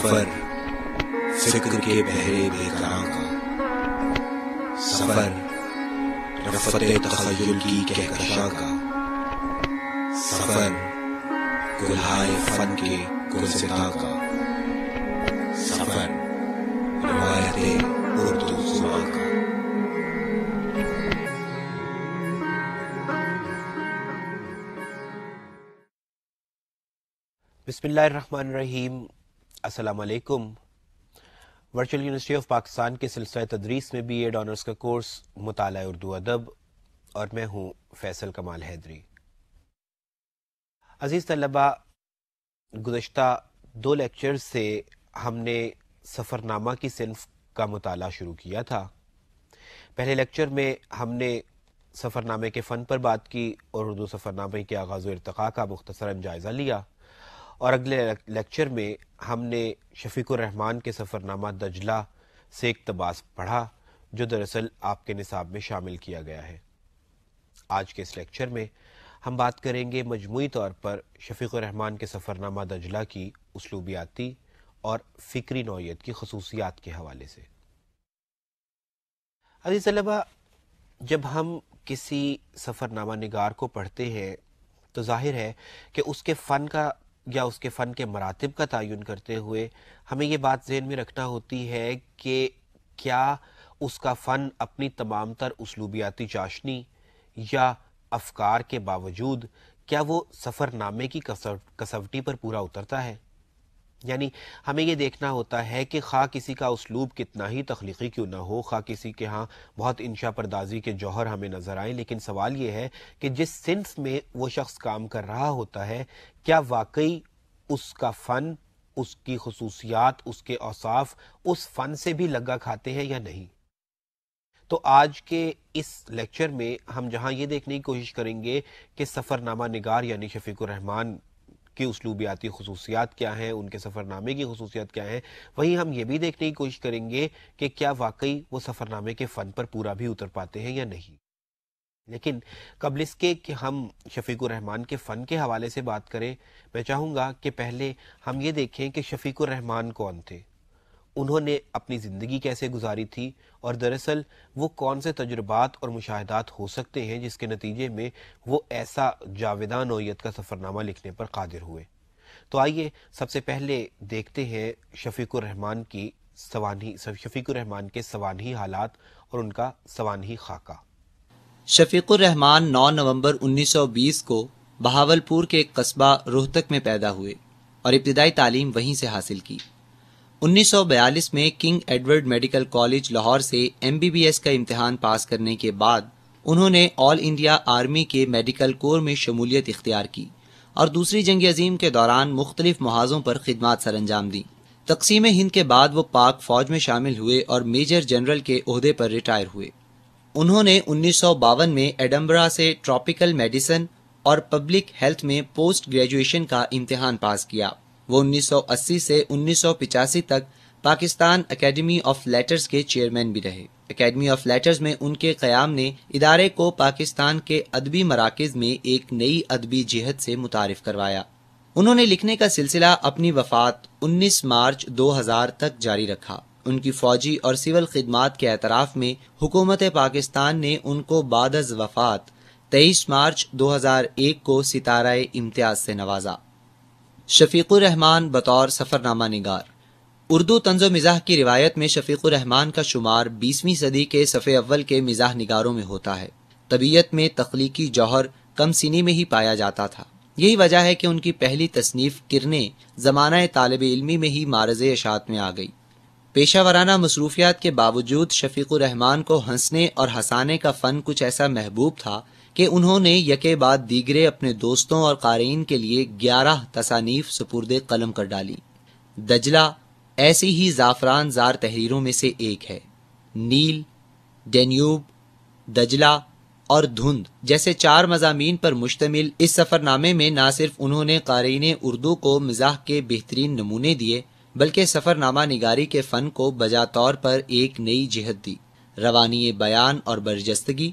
سفر فکر کے بحرے بے قرار کا، سفر رفت تخیل کی کہکشاں کا، سفر گلہائے فن کے گلستاں کا، سفر روایت اردو زبان کا۔ بسم اللہ الرحمن الرحیم۔ السلام علیکم۔ ورچوئل یونیورسٹی آف پاکستان کے سلسلہ تدریس میں بی ایڈ آنرز کا کورس مطالعہ اردو ادب، اور میں ہوں فیصل کمال حیدری۔ عزیز طلبہ، گزشتہ 2 لیکچر سے ہم نے سفر نامہ کی صنف کا مطالعہ شروع کیا تھا۔ پہلے لیکچر میں ہم نے سفر نامے کے فن پر بات کی اور اردو سفر نامے کے آغاز و ارتقاء کا مختصراً جائزہ لیا، اور اگلے لیکچر میں ہم نے شفیق الرحمان کے سفر نامہ دجلہ سے اقتباس پڑھا، جو دراصل آپ کے نصاب میں شامل کیا گیا ہے۔ آج کے اس لیکچر میں ہم بات کریں گے مجموعی طور پر شفیق الرحمان کے سفر نامہ دجلہ کی اسلوبیاتی اور فکری نوعیت کی خصوصیات کے حوالے سے۔ عزیز طلبہ، جب ہم کسی سفر نامہ نگار کو پڑھتے ہیں تو ظاہر ہے کہ اس کے فن کا یا اس کے فن کے مراتب کا تعین کرتے ہوئے ہمیں یہ بات ذہن میں رکھنا ہوتی ہے کہ کیا اس کا فن اپنی تمام تر اسلوبیاتی چاشنی یا افکار کے باوجود کیا وہ سفر نامے کی کسوٹی پر پورا اترتا ہے؟ یعنی ہمیں یہ دیکھنا ہوتا ہے کہ خواہ کسی کا اسلوب کتنا ہی تخلیقی کیوں نہ ہو، خواہ کسی کے ہاں بہت انشا پردازی کے جوہر ہمیں نظر آئیں، لیکن سوال یہ ہے کہ جس صنف میں وہ شخص کام کر رہا ہوتا ہے کیا واقعی اس کا فن، اس کی خصوصیات، اس کے اوصاف اس فن سے بھی لگا کھاتے ہیں یا نہیں۔ تو آج کے اس لیکچر میں ہم جہاں یہ دیکھنے کی کوشش کریں گے کہ سفر نامہ نگار یعنی شفیق الرحمان کی اسلوبیاتی خصوصیات کیا ہیں، ان کے سفر نامے کی خصوصیات کیا ہیں، وہیں ہم یہ بھی دیکھنے کی کوشش کریں گے کہ کیا واقعی وہ سفر نامے کے فن پر پورا بھی اتر پاتے ہیں یا نہیں۔ لیکن قبل اس کے کہ ہم شفیق الرحمان کے فن کے حوالے سے بات کریں، میں چاہوں گا کہ پہلے ہم یہ دیکھیں کہ شفیق الرحمان کون تھے، انہوں نے اپنی زندگی کیسے گزاری تھی، اور دراصل وہ کون سے تجربات اور مشاہدات ہو سکتے ہیں جس کے نتیجے میں وہ ایسا جاویداں نوعیت کا سفر نامہ لکھنے پر قادر ہوئے۔ تو آئیے سب سے پہلے دیکھتے ہیں شفیق الرحمان کے سوانحی حالات اور ان کا سوانحی خاکہ۔ شفیق الرحمان 9 نومبر 1920 کو بہاولپور کے ایک قصبہ روہتک میں پیدا ہوئے اور ابتدائی تعلیم وہیں سے حاصل کی۔ 1942 میں king Edward medical college Lahore سے MBBS کا امتحان پاس کرنے کے بعد انہوں نے آل انڈیا آرمی کے میڈیکل کور میں شمولیت اختیار کی اور دوسری جنگ عظیم کے دوران مختلف محاذوں پر خدمات سر انجام دیں۔ تقسیم ہند کے بعد وہ پاک فوج میں شامل ہوئے اور میجر جنرل کے عہدے پر ریٹائر ہوئے۔ انہوں نے 1952 میں ایڈنبرا سے ٹراپیکل میڈیسن اور پبلک ہیلتھ میں پوسٹ گریجویشن کا امتحان پاس کیا۔ وہ 1980 سے 1985 تک پاکستان اکیڈمی آف لیٹرز کے چیئرمین بھی رہے۔ اکیڈمی آف لیٹرز میں ان کے قیام نے ادارے کو پاکستان کے ادبی مراکز میں ایک نئی ادبی جہت سے متعارف کروایا۔ انہوں نے لکھنے کا سلسلہ اپنی وفات 19 مارچ 2000 تک جاری رکھا۔ ان کی فوجی اور سول خدمات کے اعتراف میں حکومت پاکستان نے ان کو بعد از وفات 23 مارچ 2001 کو ستارہ امتیاز سے نوازا۔ شفیق الرحمان بطور سفر نامہ نگار۔ اردو طنز و مزاح کی روایت میں شفیق الرحمان کا شمار 20ویں صدی کے صف اول کے مزاح نگاروں میں ہوتا ہے۔ طبیعت میں تخلیقی جوہر کم سنی میں ہی پایا جاتا تھا۔ یہی وجہ ہے کہ ان کی پہلی تصنیف کرنیں زمانہ طالب علمی میں ہی معرض اشاعت میں آ گئی۔ پیشہ ورانہ مصروفیات کے باوجود شفیق الرحمان کو ہنسنے اور ہنسانے کا فن کچھ ایسا محبوب تھا کہ انہوں نے یکے بعد دیگرے اپنے دوستوں اور قارئین کے لیے 11 تصانیف سپرد قلم کر ڈالی۔ دجلہ ایسی ہی زعفران زار تحریروں میں سے ایک ہے۔ نیل، ڈینیوب، دجلہ اور دھند جیسے 4 مضامین پر مشتمل اس سفر نامے میں نہ صرف انہوں نے قارئین اردو کو مزاح کے بہترین نمونے دیے بلکہ سفر نامہ نگاری کے فن کو بجا طور پر ایک نئی جہت دی۔ روانی بیان اور برجستگی،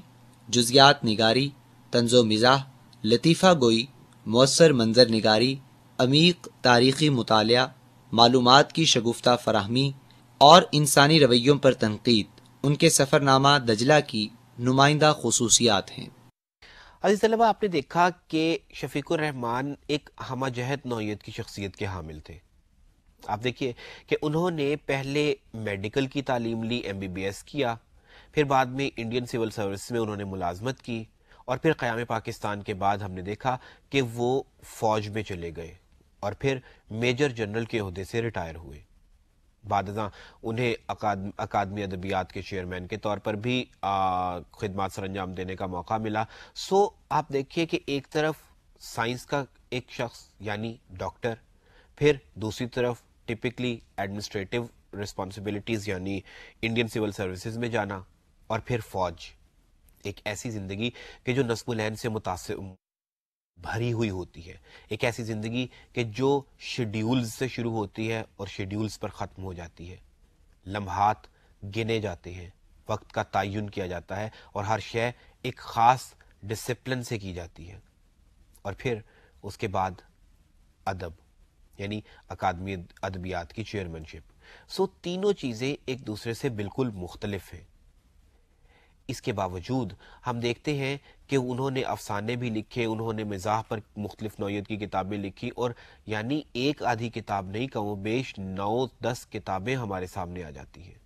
جزیات نگاری، طنز و مزاح، لطیفہ گوئی، مؤثر منظر نگاری، عمیق تاریخی مطالعہ، معلومات کی شگفتہ فراہمی اور انسانی رویوں پر تنقید ان کے سفرنامہ دجلہ کی نمائندہ خصوصیات ہیں۔ عزیز طلبہ، آپ نے دیکھا کہ شفیق الرحمان ایک ہمہ جہت نوعیت کی شخصیت کے حامل تھے۔ آپ دیکھیے کہ انہوں نے پہلے میڈیکل کی تعلیم لی، MBBS کیا، پھر بعد میں انڈین سول سروس میں انہوں نے ملازمت کی، اور پھر قیام پاکستان کے بعد ہم نے دیکھا کہ وہ فوج میں چلے گئے اور پھر میجر جنرل کے عہدے سے ریٹائر ہوئے۔ بعد ازاں انہیں اکادمی ادبیات کے چیئرمین کے طور پر بھی خدمات سر انجام دینے کا موقع ملا۔ سو آپ دیکھیے کہ ایک طرف سائنس کا ایک شخص یعنی ڈاکٹر، پھر دوسری طرف ٹپکلی ایڈمنسٹریٹو رسپانسبلٹیز یعنی انڈین سول سروسز میں جانا، اور پھر فوج۔ ایک ایسی زندگی کہ جو نصب العین سے متاثر بھری ہوئی ہوتی ہے، ایک ایسی زندگی کہ جو شیڈیولز سے شروع ہوتی ہے اور شیڈیولز پر ختم ہو جاتی ہے۔ لمحات گنے جاتے ہیں، وقت کا تعین کیا جاتا ہے، اور ہر شے ایک خاص ڈسپلن سے کی جاتی ہے۔ اور پھر اس کے بعد ادب یعنی اکادمی ادبیات کی چیئرمینشپ۔ سو تینوں چیزیں ایک دوسرے سے بالکل مختلف ہیں۔ اس کے باوجود ہم دیکھتے ہیں کہ انہوں نے افسانے بھی لکھے، انہوں نے مزاح پر مختلف نوعیت کی کتابیں لکھی، اور یعنی ایک آدھی کتاب نہیں، کم و بیش 9-10 کتابیں ہمارے سامنے آ جاتی ہیں۔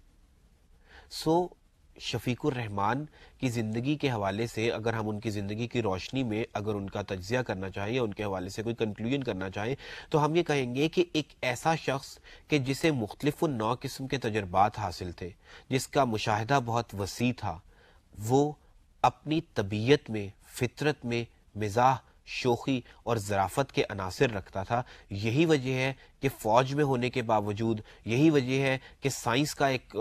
سو شفیق الرحمان کی زندگی کے حوالے سے اگر ہم ان کی زندگی کی روشنی میں اگر ان کا تجزیہ کرنا چاہیں یا ان کے حوالے سے کوئی کنکلوژن کرنا چاہیں تو ہم یہ کہیں گے کہ ایک ایسا شخص کہ جسے مختلف النوع قسم کے تجربات حاصل تھے، جس کا مشاہدہ بہت وسیع تھا، وہ اپنی طبیعت میں، فطرت میں مزاح، شوخی اور ظرافت کے عناصر رکھتا تھا۔ یہی وجہ ہے کہ فوج میں ہونے کے باوجود، یہی وجہ ہے کہ سائنس کا ایک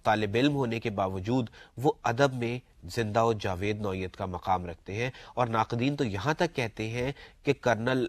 طالب علم ہونے کے باوجود وہ ادب میں زندہ و جاوید نوعیت کا مقام رکھتے ہیں۔ اور ناقدین تو یہاں تک کہتے ہیں کہ کرنل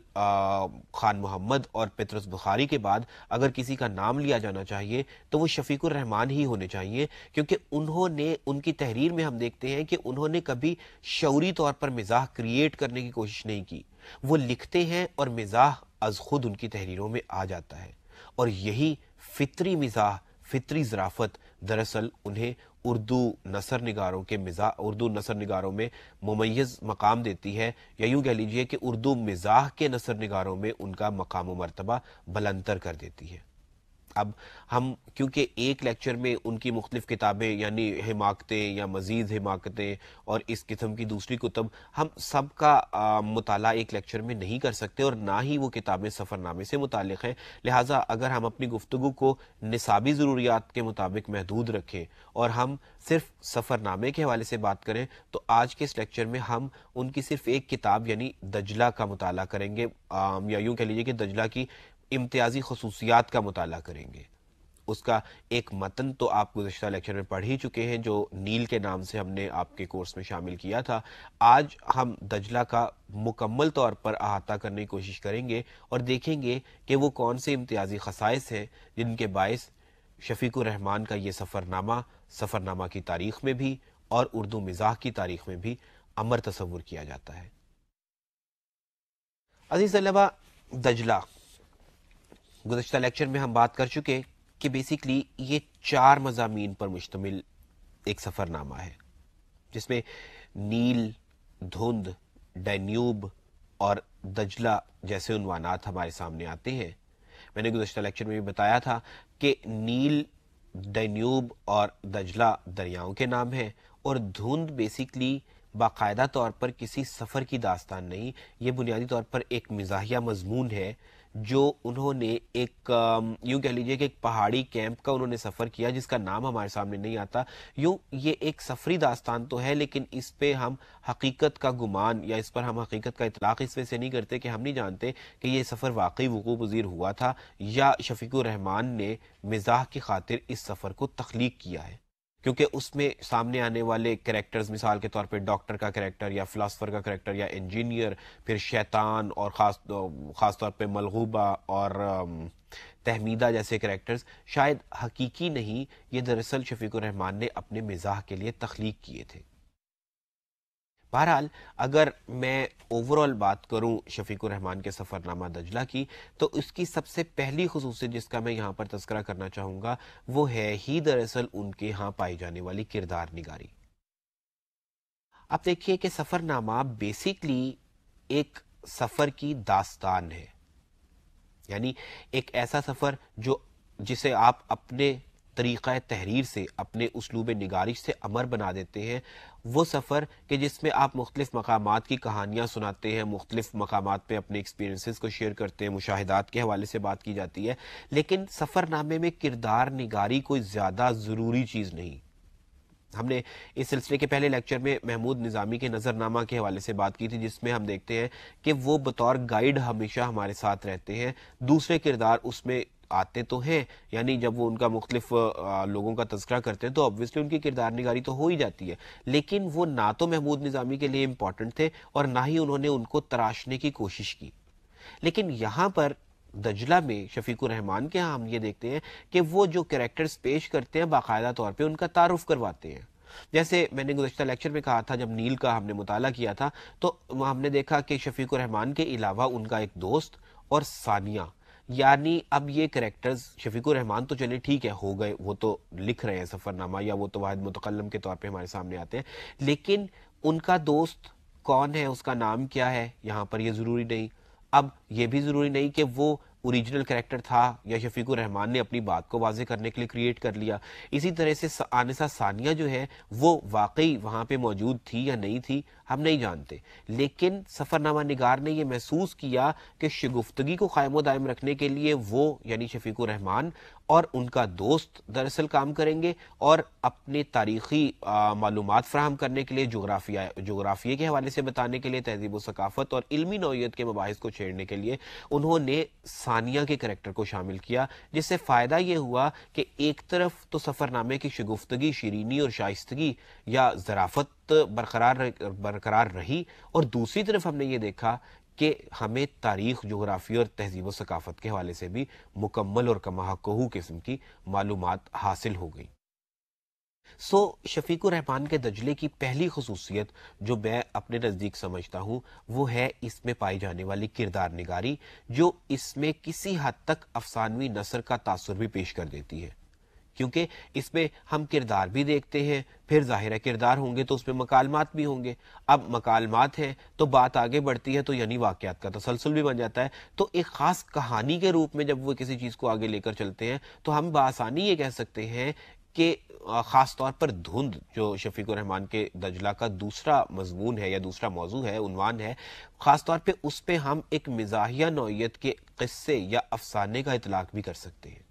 خان محمد اور پطرس بخاری کے بعد اگر کسی کا نام لیا جانا چاہیے تو وہ شفیق الرحمان ہی ہونے چاہیے، کیونکہ انہوں نے ان کی تحریر میں ہم دیکھتے ہیں کہ انہوں نے کبھی شعوری طور پر مزاح کریٹ کرنے کی کوشش نہیں کی۔ وہ لکھتے ہیں اور مزاح از خود ان کی تحریروں میں آ جاتا ہے، اور یہی فطری مزاح، فطری ظرافت دراصل انہیں اردو نثر نگاروں میں ممیز مقام دیتی ہے، یا یوں کہہ لیجئے کہ اردو مزاح کے نثر نگاروں میں ان کا مقام و مرتبہ بلندتر کر دیتی ہے۔ اب ہم کیونکہ ایک لیکچر میں ان کی مختلف کتابیں یعنی حماقتیں یا مزید حماقتیں اور اس قسم کی دوسری کتب، ہم سب کا مطالعہ ایک لیکچر میں نہیں کر سکتے، اور نہ ہی وہ کتابیں سفر نامے سے متعلق ہیں۔ لہٰذا اگر ہم اپنی گفتگو کو نصابی ضروریات کے مطابق محدود رکھیں اور ہم صرف سفر نامے کے حوالے سے بات کریں تو آج کے اس لیکچر میں ہم ان کی صرف ایک کتاب یعنی دجلہ کا مطالعہ کریں گے، یا یوں کہہ لیجیے کہ دجلہ کی امتیازی خصوصیات کا مطالعہ کریں گے۔ اس کا ایک متن تو آپ گزشتہ لیکچر میں پڑھ ہی چکے ہیں جو نیل کے نام سے ہم نے آپ کے کورس میں شامل کیا تھا۔ آج ہم دجلہ کا مکمل طور پر احاطہ کرنے کی کوشش کریں گے اور دیکھیں گے کہ وہ کون سے امتیازی خصائص ہیں جن کے باعث شفیق الرحمان کا یہ سفرنامہ کی تاریخ میں بھی اور اردو مزاح کی تاریخ میں بھی امر تصور کیا جاتا ہے۔ عزیز طلبہ، دجلہ گزشتہ لیکچر میں ہم بات کر چکے کہ بیسیکلی یہ 4 مضامین پر مشتمل ایک سفر نامہ ہے، جس میں نیل، دھند، ڈینیوب اور دجلہ جیسے عنوانات ہمارے سامنے آتے ہیں۔ میں نے گزشتہ لیکچر میں بھی بتایا تھا کہ نیل، ڈینیوب اور دجلہ دریاؤں کے نام ہیں، اور دھند بیسیکلی باقاعدہ طور پر کسی سفر کی داستان نہیں، یہ بنیادی طور پر ایک مزاحیہ مضمون ہے جو انہوں نے ایک یوں کہہ لیجئے کہ ایک پہاڑی کیمپ کا انہوں نے سفر کیا جس کا نام ہمارے سامنے نہیں آتا۔ یوں یہ ایک سفری داستان تو ہے، لیکن اس پہ ہم حقیقت کا گمان یا اس پر ہم حقیقت کا اطلاق اس وجہ سے نہیں کرتے کہ ہم نہیں جانتے کہ یہ سفر واقعی وقوع پذیر ہوا تھا یا شفیق الرحمان نے مزاح کی خاطر اس سفر کو تخلیق کیا ہے، کیونکہ اس میں سامنے آنے والے کریکٹرز مثال کے طور پہ ڈاکٹر کا کریکٹر یا فلاسفر کا کریکٹر یا انجینئر، پھر شیطان اور خاص طور پہ ملغوبہ اور تحمیدہ جیسے کریکٹرز شاید حقیقی نہیں، یہ دراصل شفیق الرحمان نے اپنے مزاح کے لیے تخلیق کیے تھے۔ بہرحال اگر میں اوورال بات کروں شفیق الرحمان کے سفر نامہ دجلہ کی، تو اس کی سب سے پہلی خصوصیت جس کا میں یہاں پر تذکرہ کرنا چاہوں گا وہ ہے ہی دراصل ان کے ہاں پائی جانے والی کردار نگاری۔ اب دیکھیے کہ سفر نامہ بیسیکلی ایک سفر کی داستان ہے، یعنی ایک ایسا سفر جسے آپ اپنے طریقہ تحریر سے، اپنے اسلوب نگارش سے امر بنا دیتے ہیں، وہ سفر کہ جس میں آپ مختلف مقامات کی کہانیاں سناتے ہیں، مختلف مقامات پہ اپنے ایکسپیرینسز کو شیئر کرتے ہیں، مشاہدات کے حوالے سے بات کی جاتی ہے، لیکن سفر نامے میں کردار نگاری کوئی زیادہ ضروری چیز نہیں۔ ہم نے اس سلسلے کے پہلے لیکچر میں محمود نظامی کے نظرنامہ کے حوالے سے بات کی تھی، جس میں ہم دیکھتے ہیں کہ وہ بطور گائیڈ ہمیشہ ہمارے ساتھ رہتے ہیں، دوسرے کردار اس میں آتے تو ہیں، یعنی جب وہ ان کا مختلف لوگوں کا تذکرہ کرتے ہیں تو obviously ان کی کردار نگاری تو ہو ہی جاتی ہے، لیکن وہ نہ تو محمود نظامی کے لیے امپورٹنٹ تھے اور نہ ہی انہوں نے ان کو تراشنے کی کوشش کی۔ لیکن یہاں پر دجلہ میں شفیق الرحمان کے ہاں ہم یہ دیکھتے ہیں کہ وہ جو کریکٹرز پیش کرتے ہیں باقاعدہ طور پہ ان کا تعارف کرواتے ہیں۔ جیسے میں نے گزشتہ لیکچر میں کہا تھا، جب نیل کا ہم نے مطالعہ کیا تھا تو ہم نے دیکھا کہ شفیق الرحمان کے علاوہ ان کا ایک دوست اور ثانیہ، یعنی اب یہ کریکٹرز شفیق الرحمان تو چلے ٹھیک ہے ہو گئے، وہ تو لکھ رہے ہیں سفر نامہ یا وہ تو واحد متکلم کے طور پہ ہمارے سامنے آتے ہیں، لیکن ان کا دوست کون ہے، اس کا نام کیا ہے، یہاں پر یہ ضروری نہیں۔ اب یہ بھی ضروری نہیں کہ وہ اوریجنل کریکٹر تھا یا شفیق الرحمان نے اپنی بات کو واضح کرنے کے لیے کریٹ کر لیا۔ اسی طرح سے آنسہ ثانیہ جو ہے وہ واقعی وہاں پہ موجود تھی یا نہیں تھی ہم نہیں جانتے، لیکن سفر نامہ نگار نے یہ محسوس کیا کہ شگفتگی کو قائم و دائم رکھنے کے لیے وہ یعنی شفیق الرحمان اور ان کا دوست دراصل کام کریں گے، اور اپنے تاریخی معلومات فراہم کرنے کے لیے، جغرافیے کے حوالے سے بتانے کے لیے، تہذیب و ثقافت اور علمی نوعیت کے مباحث کو چھیڑنے کے لیے انہوں نے ثانیہ کے کریکٹر کو شامل کیا، جس سے فائدہ یہ ہوا کہ ایک طرف تو سفر نامے کی شگفتگی، شیرینی اور شائستگی یا ظرافت برقرار رہی، اور دوسری طرف ہم نے یہ دیکھا کہ ہمیں تاریخ، جغرافیہ اور تہذیب و ثقافت کے حوالے سے بھی مکمل اور کما حقہ قسم کی معلومات حاصل ہو گئی۔ شفیق الرحمان کے دجلے کی پہلی خصوصیت جو میں اپنے نزدیک سمجھتا ہوں وہ ہے اس میں پائی جانے والی کردار نگاری، جو اس میں کسی حد تک افسانوی نثر کا تاثر بھی پیش کر دیتی ہے، کیونکہ اس میں ہم کردار بھی دیکھتے ہیں، پھر ظاہر ہے کردار ہوں گے تو اس میں مکالمات بھی ہوں گے، اب مکالمات ہیں تو بات آگے بڑھتی ہے تو یعنی واقعات کا تسلسل بھی بن جاتا ہے، تو ایک خاص کہانی کے روپ میں جب وہ کسی چیز کو آگے لے کر چلتے ہیں تو ہم بآسانی یہ کہہ سکتے ہیں کہ خاص طور پر دھند جو شفیق الرحمان کے دجلہ کا دوسرا مضمون ہے یا دوسرا موضوع ہے، عنوان ہے، خاص طور پہ اس پہ ہم ایک مزاحیہ نوعیت کے قصے یا افسانے کا اطلاق بھی کر سکتے ہیں۔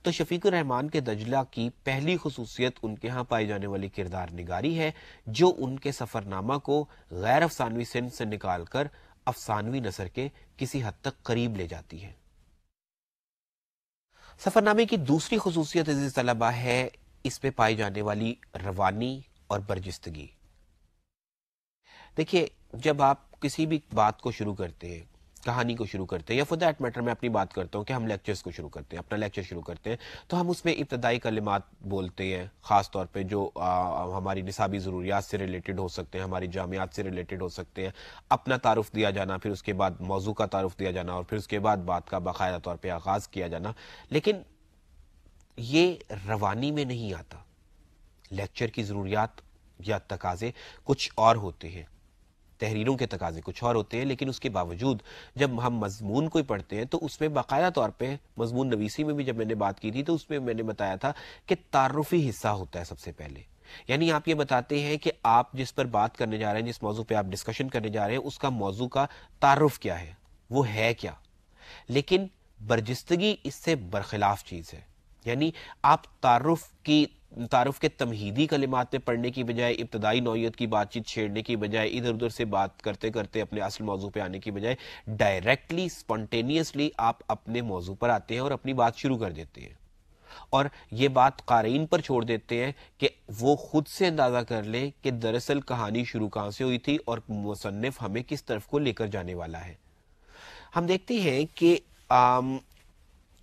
تو شفیق الرحمان کے دجلہ کی پہلی خصوصیت ان کے ہاں پائی جانے والی کردار نگاری ہے، جو ان کے سفر نامہ کو غیر افسانوی سمت سے نکال کر افسانوی نثر کے کسی حد تک قریب لے جاتی ہے۔ سفر نامے کی دوسری خصوصیت عزیز طلبہ ہے اس پہ پائی جانے والی روانی اور برجستگی۔ دیکھیے، جب آپ کسی بھی بات کو شروع کرتے ہیں، کہانی کو شروع کرتے ہیں، یا فور دیٹ میٹر میں اپنی بات کرتا ہوں کہ ہم لیکچرز کو شروع کرتے ہیں، اپنا لیکچر شروع کرتے ہیں، تو ہم اس میں ابتدائی کلمات بولتے ہیں، خاص طور پہ جو ہماری نصابی ضروریات سے ریلیٹڈ ہو سکتے ہیں، ہماری جامعات سے ریلیٹڈ ہو سکتے ہیں، اپنا تعارف دیا جانا، پھر اس کے بعد موضوع کا تعارف دیا جانا، اور پھر اس کے بعد بات کا باقاعدہ طور پہ آغاز کیا جانا، لیکن یہ روانی میں نہیں آتا۔ لیکچر کی ضروریات یا تقاضے کچھ اور ہوتے ہیں، تحریروں کے تقاضے کچھ اور ہوتے ہیں، لیکن اس کے باوجود جب ہم مضمون کو پڑھتے ہیں تو اس میں باقاعدہ طور پہ مضمون نویسی میں بھی جب میں نے بات کی تھی تو اس میں میں نے بتایا تھا کہ تعارفی حصہ ہوتا ہے سب سے پہلے، یعنی آپ یہ بتاتے ہیں کہ آپ جس پر بات کرنے جا رہے ہیں، جس موضوع پہ آپ ڈسکشن کرنے جا رہے ہیں، اس کا موضوع کا تعارف کیا ہے، وہ ہے کیا۔ لیکن برجستگی اس سے برخلاف چیز ہے، یعنی آپ تعارف کے تمہیدی کلمات میں پڑھنے کی بجائے، ابتدائی نوعیت کی بات چیت چھیڑنے کی بجائے، ادھر ادھر سے بات کرتے کرتے اپنے اصل موضوع پہ آنے کی بجائے ڈائریکٹلی اسپونٹینیسلی آپ اپنے موضوع پر آتے ہیں اور اپنی بات شروع کر دیتے ہیں، اور یہ بات قارئین پر چھوڑ دیتے ہیں کہ وہ خود سے اندازہ کر لیں کہ دراصل کہانی شروع کہاں سے ہوئی تھی اور مصنف ہمیں کس طرف کو لے کر جانے والا ہے۔ ہم دیکھتے ہیں کہ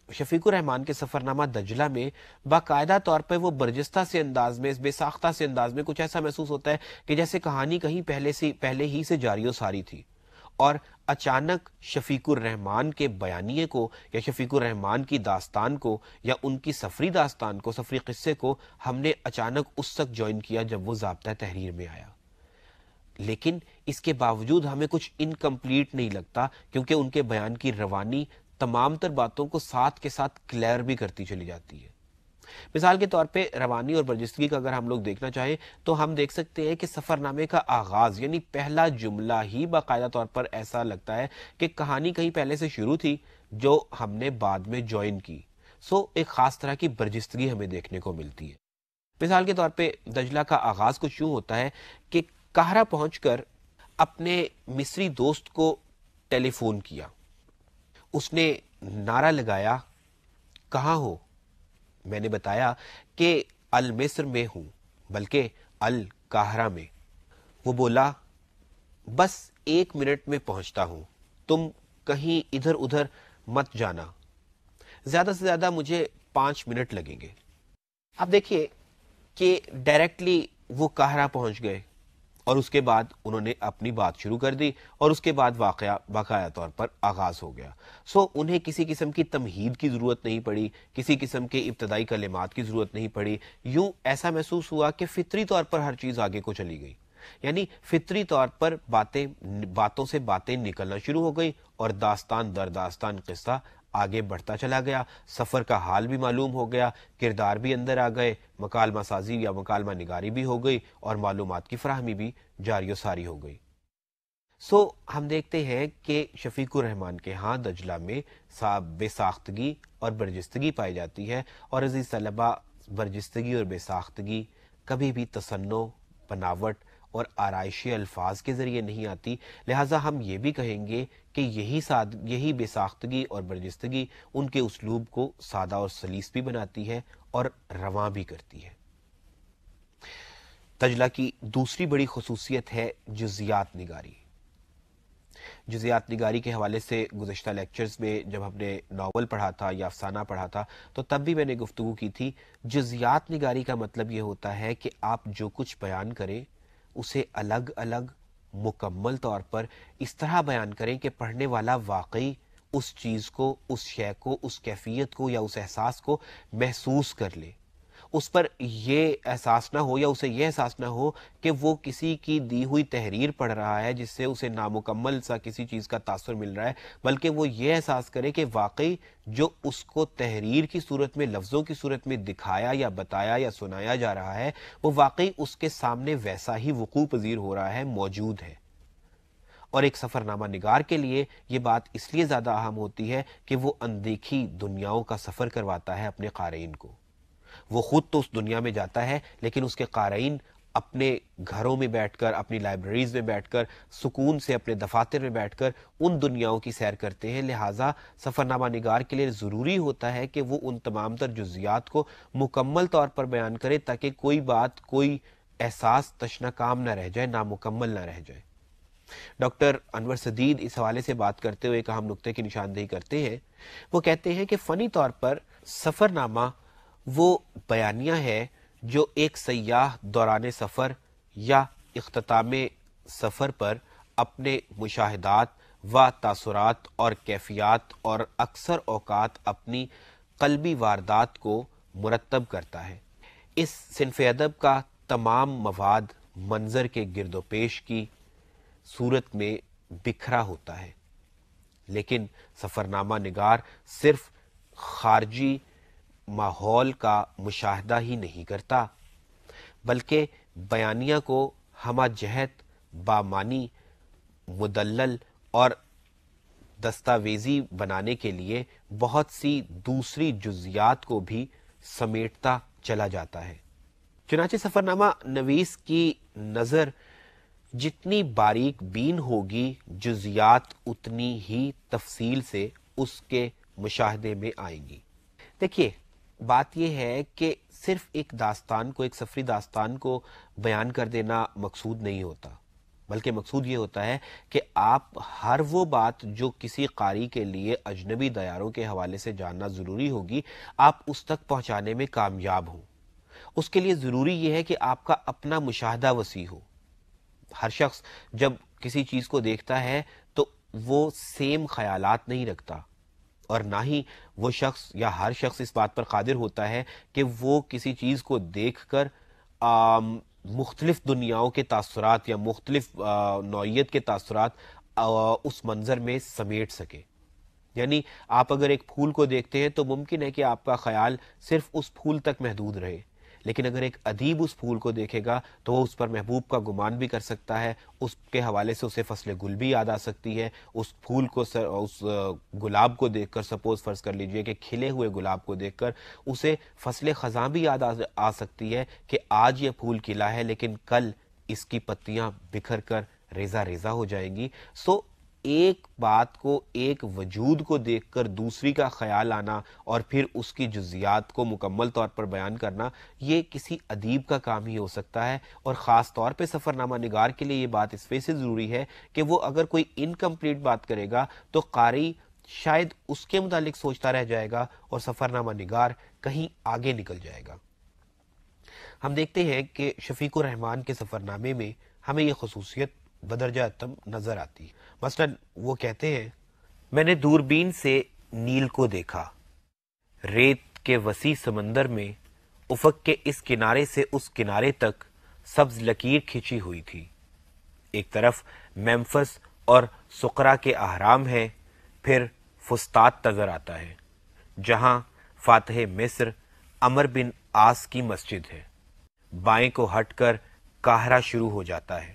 شفیق الرحمان کے سفرنامہ دجلہ میں باقاعدہ طور پر وہ برجستہ سے انداز میں، بے ساختہ سے انداز میں کچھ ایسا محسوس ہوتا ہے کہ جیسے کہانی کہیں پہلے ہی سے جاری و ساری تھی، اور اچانک شفیق الرحمان کے بیانیے کو یا شفیق الرحمان کی داستان کو یا ان کی سفری داستان کو، سفری قصے کو ہم نے اچانک اس وقت جوائن کیا جب وہ ضابطہ تحریر میں آیا. لیکن اس کے باوجود ہمیں کچھ انکمپلیٹ نہیں لگتا، کیونکہ ان کے بیان کی روانی تمام تر باتوں کو ساتھ کے ساتھ کلیئر بھی کرتی چلی جاتی ہے. مثال کے طور پہ روانی اور برجستگی کا اگر ہم لوگ دیکھنا چاہیں تو ہم دیکھ سکتے ہیں کہ سفر نامے کا آغاز یعنی پہلا جملہ ہی باقاعدہ طور پر ایسا لگتا ہے کہ کہانی کہیں پہلے سے شروع تھی جو ہم نے بعد میں جوائن کی. ایک خاص طرح کی برجستگی ہمیں دیکھنے کو ملتی ہے. مثال کے طور پہ دجلہ کا آغاز کچھ یوں ہوتا ہے کہ قاہرہ پہنچ کر اپنے مصری دوست کو ٹیلی فون کیا. اس نے نعرہ لگایا، کہاں ہو؟ میں نے بتایا کہ المصر میں ہوں، بلکہ القاہرہ میں. وہ بولا، بس 1 منٹ میں پہنچتا ہوں، تم کہیں ادھر ادھر مت جانا، زیادہ سے زیادہ مجھے 5 منٹ لگیں گے. اب دیکھیے کہ ڈائریکٹلی وہ قاہرہ پہنچ گئے اور اس کے بعد انہوں نے اپنی بات شروع کر دی اور اس کے بعد باقاعدہ طور پر آغاز ہو گیا. انہیں کسی قسم کی تمہید کی ضرورت نہیں پڑی، کسی قسم کے ابتدائی کلمات کی ضرورت نہیں پڑی. یوں ایسا محسوس ہوا کہ فطری طور پر ہر چیز آگے کو چلی گئی، یعنی فطری طور پر باتوں سے باتیں نکلنا شروع ہو گئی اور داستان در داستان قصہ آگے بڑھتا چلا گیا. سفر کا حال بھی معلوم ہو گیا، کردار بھی اندر آ گئے، مکالمہ سازی یا مکالمہ نگاری بھی ہو گئی اور معلومات کی فراہمی بھی جاری و ساری ہو گئی. ہم دیکھتے ہیں کہ شفیق الرحمان کے ہاں دجلہ میں بے ساختگی اور برجستگی پائی جاتی ہے، اور عزیز طلبہ، برجستگی اور بے ساختگی کبھی بھی تصنع، بناوٹ اور آرائشی الفاظ کے ذریعے نہیں آتی. لہٰذا ہم یہ بھی کہیں گے کہ یہی بے ساختگی اور برجستگی ان کے اسلوب کو سادہ اور سلیس بھی بناتی ہے اور رواں بھی کرتی ہے. دجلہ کی دوسری بڑی خصوصیت ہے جزیات نگاری. جزیات نگاری کے حوالے سے گزشتہ لیکچرز میں جب ہم نے ناول پڑھا تھا یا افسانہ پڑھا تھا تو تب بھی میں نے گفتگو کی تھی. جزیات نگاری کا مطلب یہ ہوتا ہے کہ آپ جو کچھ بیان کریں اسے الگ الگ مکمل طور پر اس طرح بیان کریں کہ پڑھنے والا واقعی اس چیز کو، اس شے کو، اس کیفیت کو یا اس احساس کو محسوس کر لے. اس پر یہ احساس نہ ہو یا اسے یہ احساس نہ ہو کہ وہ کسی کی دی ہوئی تحریر پڑھ رہا ہے جس سے اسے نامکمل سا کسی چیز کا تاثر مل رہا ہے، بلکہ وہ یہ احساس کرے کہ واقعی جو اس کو تحریر کی صورت میں، لفظوں کی صورت میں دکھایا یا بتایا یا سنایا جا رہا ہے وہ واقعی اس کے سامنے ویسا ہی وقوع پذیر ہو رہا ہے، موجود ہے. اور ایک سفر نامہ نگار کے لیے یہ بات اس لیے زیادہ اہم ہوتی ہے کہ وہ اندیکھی دنیاؤں کا سفر کرواتا ہے اپنے قارئین کو. وہ خود تو اس دنیا میں جاتا ہے لیکن اس کے قارئین اپنے گھروں میں بیٹھ کر، اپنی لائبریریز میں بیٹھ کر، سکون سے اپنے دفاتر میں بیٹھ کر ان دنیاؤں کی سیر کرتے ہیں. لہٰذا سفر نامہ نگار کے لیے ضروری ہوتا ہے کہ وہ ان تمام تر جزیات کو مکمل طور پر بیان کرے تاکہ کوئی بات، کوئی احساس تشنہ کام نہ رہ جائے، نامکمل نہ رہ جائے. ڈاکٹر انور سدید اس حوالے سے بات کرتے ہوئے ایک اہم نقطے کی نشاندہی کرتے ہیں. وہ کہتے ہیں کہ فنی طور پر سفر نامہ وہ بیانیہ ہے جو ایک سیاح دوران سفر یا اختتام سفر پر اپنے مشاہدات و تاثرات اور کیفیات اور اکثر اوقات اپنی قلبی واردات کو مرتب کرتا ہے. اس صنف ادب کا تمام مواد منظر کے گرد و پیش کی صورت میں بکھرا ہوتا ہے، لیکن سفرنامہ نگار صرف خارجی ماحول کا مشاہدہ ہی نہیں کرتا بلکہ بیانیہ کو ہمہ جہت، بامانی، مدلل اور دستاویزی بنانے کے لیے بہت سی دوسری جزیات کو بھی سمیٹتا چلا جاتا ہے. چنانچہ سفرنامہ نویس کی نظر جتنی باریک بین ہوگی، جزیات اتنی ہی تفصیل سے اس کے مشاہدے میں آئیں گی. دیکھیے، بات یہ ہے کہ صرف ایک داستان کو، ایک سفری داستان کو بیان کر دینا مقصود نہیں ہوتا. بلکہ مقصود یہ ہوتا ہے کہ آپ ہر وہ بات جو کسی قاری کے لیے اجنبی دیاروں کے حوالے سے جاننا ضروری ہوگی، آپ اس تک پہنچانے میں کامیاب ہوں۔ اس کے لیے ضروری یہ ہے کہ آپ کا اپنا مشاہدہ وسیع ہو۔ ہر شخص جب کسی چیز کو دیکھتا ہے تو وہ سیم خیالات نہیں رکھتا، اور نہ ہی وہ شخص یا ہر شخص اس بات پر قادر ہوتا ہے کہ وہ کسی چیز کو دیکھ کر مختلف دنیاؤں کے تاثرات یا مختلف نوعیت کے تاثرات اس منظر میں سمیٹ سکے۔ یعنی آپ اگر ایک پھول کو دیکھتے ہیں تو ممکن ہے کہ آپ کا خیال صرف اس پھول تک محدود رہے، لیکن اگر ایک ادیب اس پھول کو دیکھے گا تو وہ اس پر محبوب کا گمان بھی کر سکتا ہے، اس کے حوالے سے اسے فصل گل بھی یاد آ سکتی ہے، اس پھول کو اس گلاب کو دیکھ کر سپوز فرض کر لیجئے کہ کھلے ہوئے گلاب کو دیکھ کر اسے فصل خزاں بھی یاد آ سکتی ہے کہ آج یہ پھول کھلا ہے لیکن کل اس کی پتیاں بکھر کر ریزہ ریزہ ہو جائیں گی۔ سو ایک بات کو، ایک وجود کو دیکھ کر دوسری کا خیال آنا اور پھر اس کی جزیات کو مکمل طور پر بیان کرنا، یہ کسی ادیب کا کام ہی ہو سکتا ہے، اور خاص طور پہ سفر نامہ نگار کے لیے یہ بات اس وجہ سے ضروری ہے کہ وہ اگر کوئی انکمپلیٹ بات کرے گا تو قاری شاید اس کے متعلق سوچتا رہ جائے گا اور سفر نامہ نگار کہیں آگے نکل جائے گا۔ ہم دیکھتے ہیں کہ شفیق الرحمان کے سفر نامے میں ہمیں یہ خصوصیت بدرجہ اتم نظر آتی ہے۔ مثلا وہ کہتے ہیں، میں نے دوربین سے نیل کو دیکھا، ریت کے وسیع سمندر میں افق کے اس کنارے سے اس کنارے تک سبز لکیر کھینچی ہوئی تھی۔ ایک طرف میمفس اور سقرا کے اہرام ہیں، پھر فسطاط نظر آتا ہے جہاں فاتح مصر عمر بن عاص کی مسجد ہے۔ بائیں کو ہٹ کر قاہرہ شروع ہو جاتا ہے۔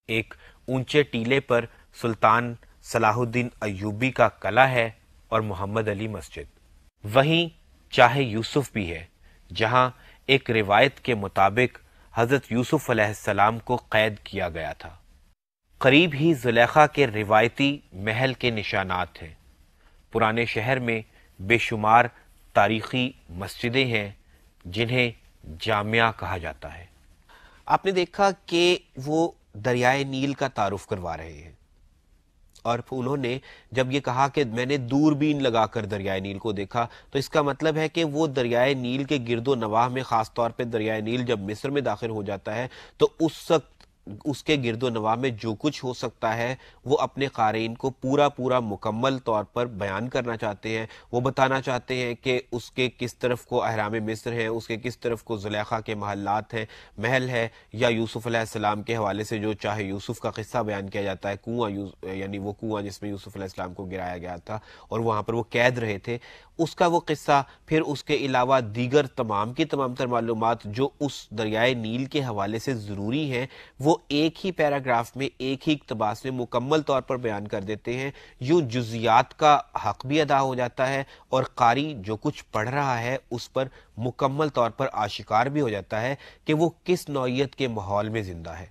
ایک اونچے ٹیلے پر سلطان صلاح الدین ایوبی کا قلعہ ہے اور محمد علی مسجد۔ وہیں چاہے یوسف بھی ہے جہاں ایک روایت کے مطابق حضرت یوسف علیہ السلام کو قید کیا گیا تھا۔ قریب ہی زلیخا کے روایتی محل کے نشانات ہیں۔ پرانے شہر میں بے شمار تاریخی مسجدیں ہیں جنہیں جامعہ کہا جاتا ہے۔ آپ نے دیکھا کہ وہ دریائے نیل کا تعارف کروا رہے ہیں، اور انہوں نے جب یہ کہا کہ میں نے دوربین لگا کر دریائے نیل کو دیکھا، تو اس کا مطلب ہے کہ وہ دریائے نیل کے گرد و نواح میں، خاص طور پہ دریائے نیل جب مصر میں داخل ہو جاتا ہے تو اس وقت اس کے گرد و نواح میں جو کچھ ہو سکتا ہے وہ اپنے قارئین کو پورا مکمل طور پر بیان کرنا چاہتے ہیں۔ وہ بتانا چاہتے ہیں کہ اس کے کس طرف کو اہرام مصر ہیں، اس کے کس طرف کو زلیخا کے محلات ہیں، محل ہے، یا یوسف علیہ السلام کے حوالے سے جو چاہے یوسف کا قصہ بیان کیا جاتا ہے، کنواں، یعنی وہ کنواں جس میں یوسف علیہ السلام کو گرایا گیا تھا اور وہاں پر وہ قید رہے تھے، اس کا وہ قصہ، پھر اس کے علاوہ دیگر تمام کی تمام تر معلومات جو اس دریائے نیل کے حوالے سے ضروری ہیں، وہ ایک ہی پیراگراف میں، ایک ہی اقتباس میں مکمل طور پر بیان کر دیتے ہیں۔ یوں جزیات کا حق بھی ادا ہو جاتا ہے اور قاری جو کچھ پڑھ رہا ہے اس پر مکمل طور پر آشکار بھی ہو جاتا ہے کہ وہ کس نوعیت کے ماحول میں زندہ ہے،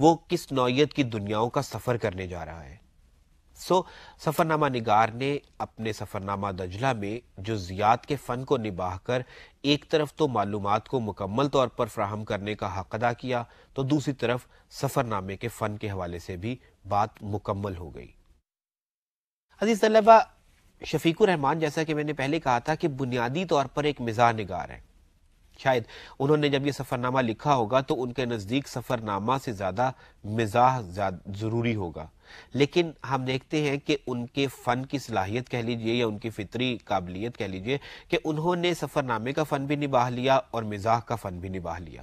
وہ کس نوعیت کی دنیاؤں کا سفر کرنے جا رہا ہے۔ سفر نامہ نگار نے اپنے سفر نامہ دجلہ میں جزیات کے فن کو نباہ کر ایک طرف تو معلومات کو مکمل طور پر فراہم کرنے کا حق ادا کیا، تو دوسری طرف سفر نامے کے فن کے حوالے سے بھی بات مکمل ہو گئی۔ عزیز طلبہ، شفیق الرحمان جیسا کہ میں نے پہلے کہا تھا کہ بنیادی طور پر ایک مزاح نگار ہے۔ شاید انہوں نے جب یہ سفر نامہ لکھا ہوگا تو ان کے نزدیک سفر نامہ سے زیادہ مزاح ضروری ہوگا، لیکن ہم دیکھتے ہیں کہ ان کے فن کی صلاحیت کہہ لیجئے یا ان کی فطری قابلیت کہہ لیجئے کہ انہوں نے سفر نامے کا فن بھی نباہ لیا اور مزاح کا فن بھی نباہ لیا۔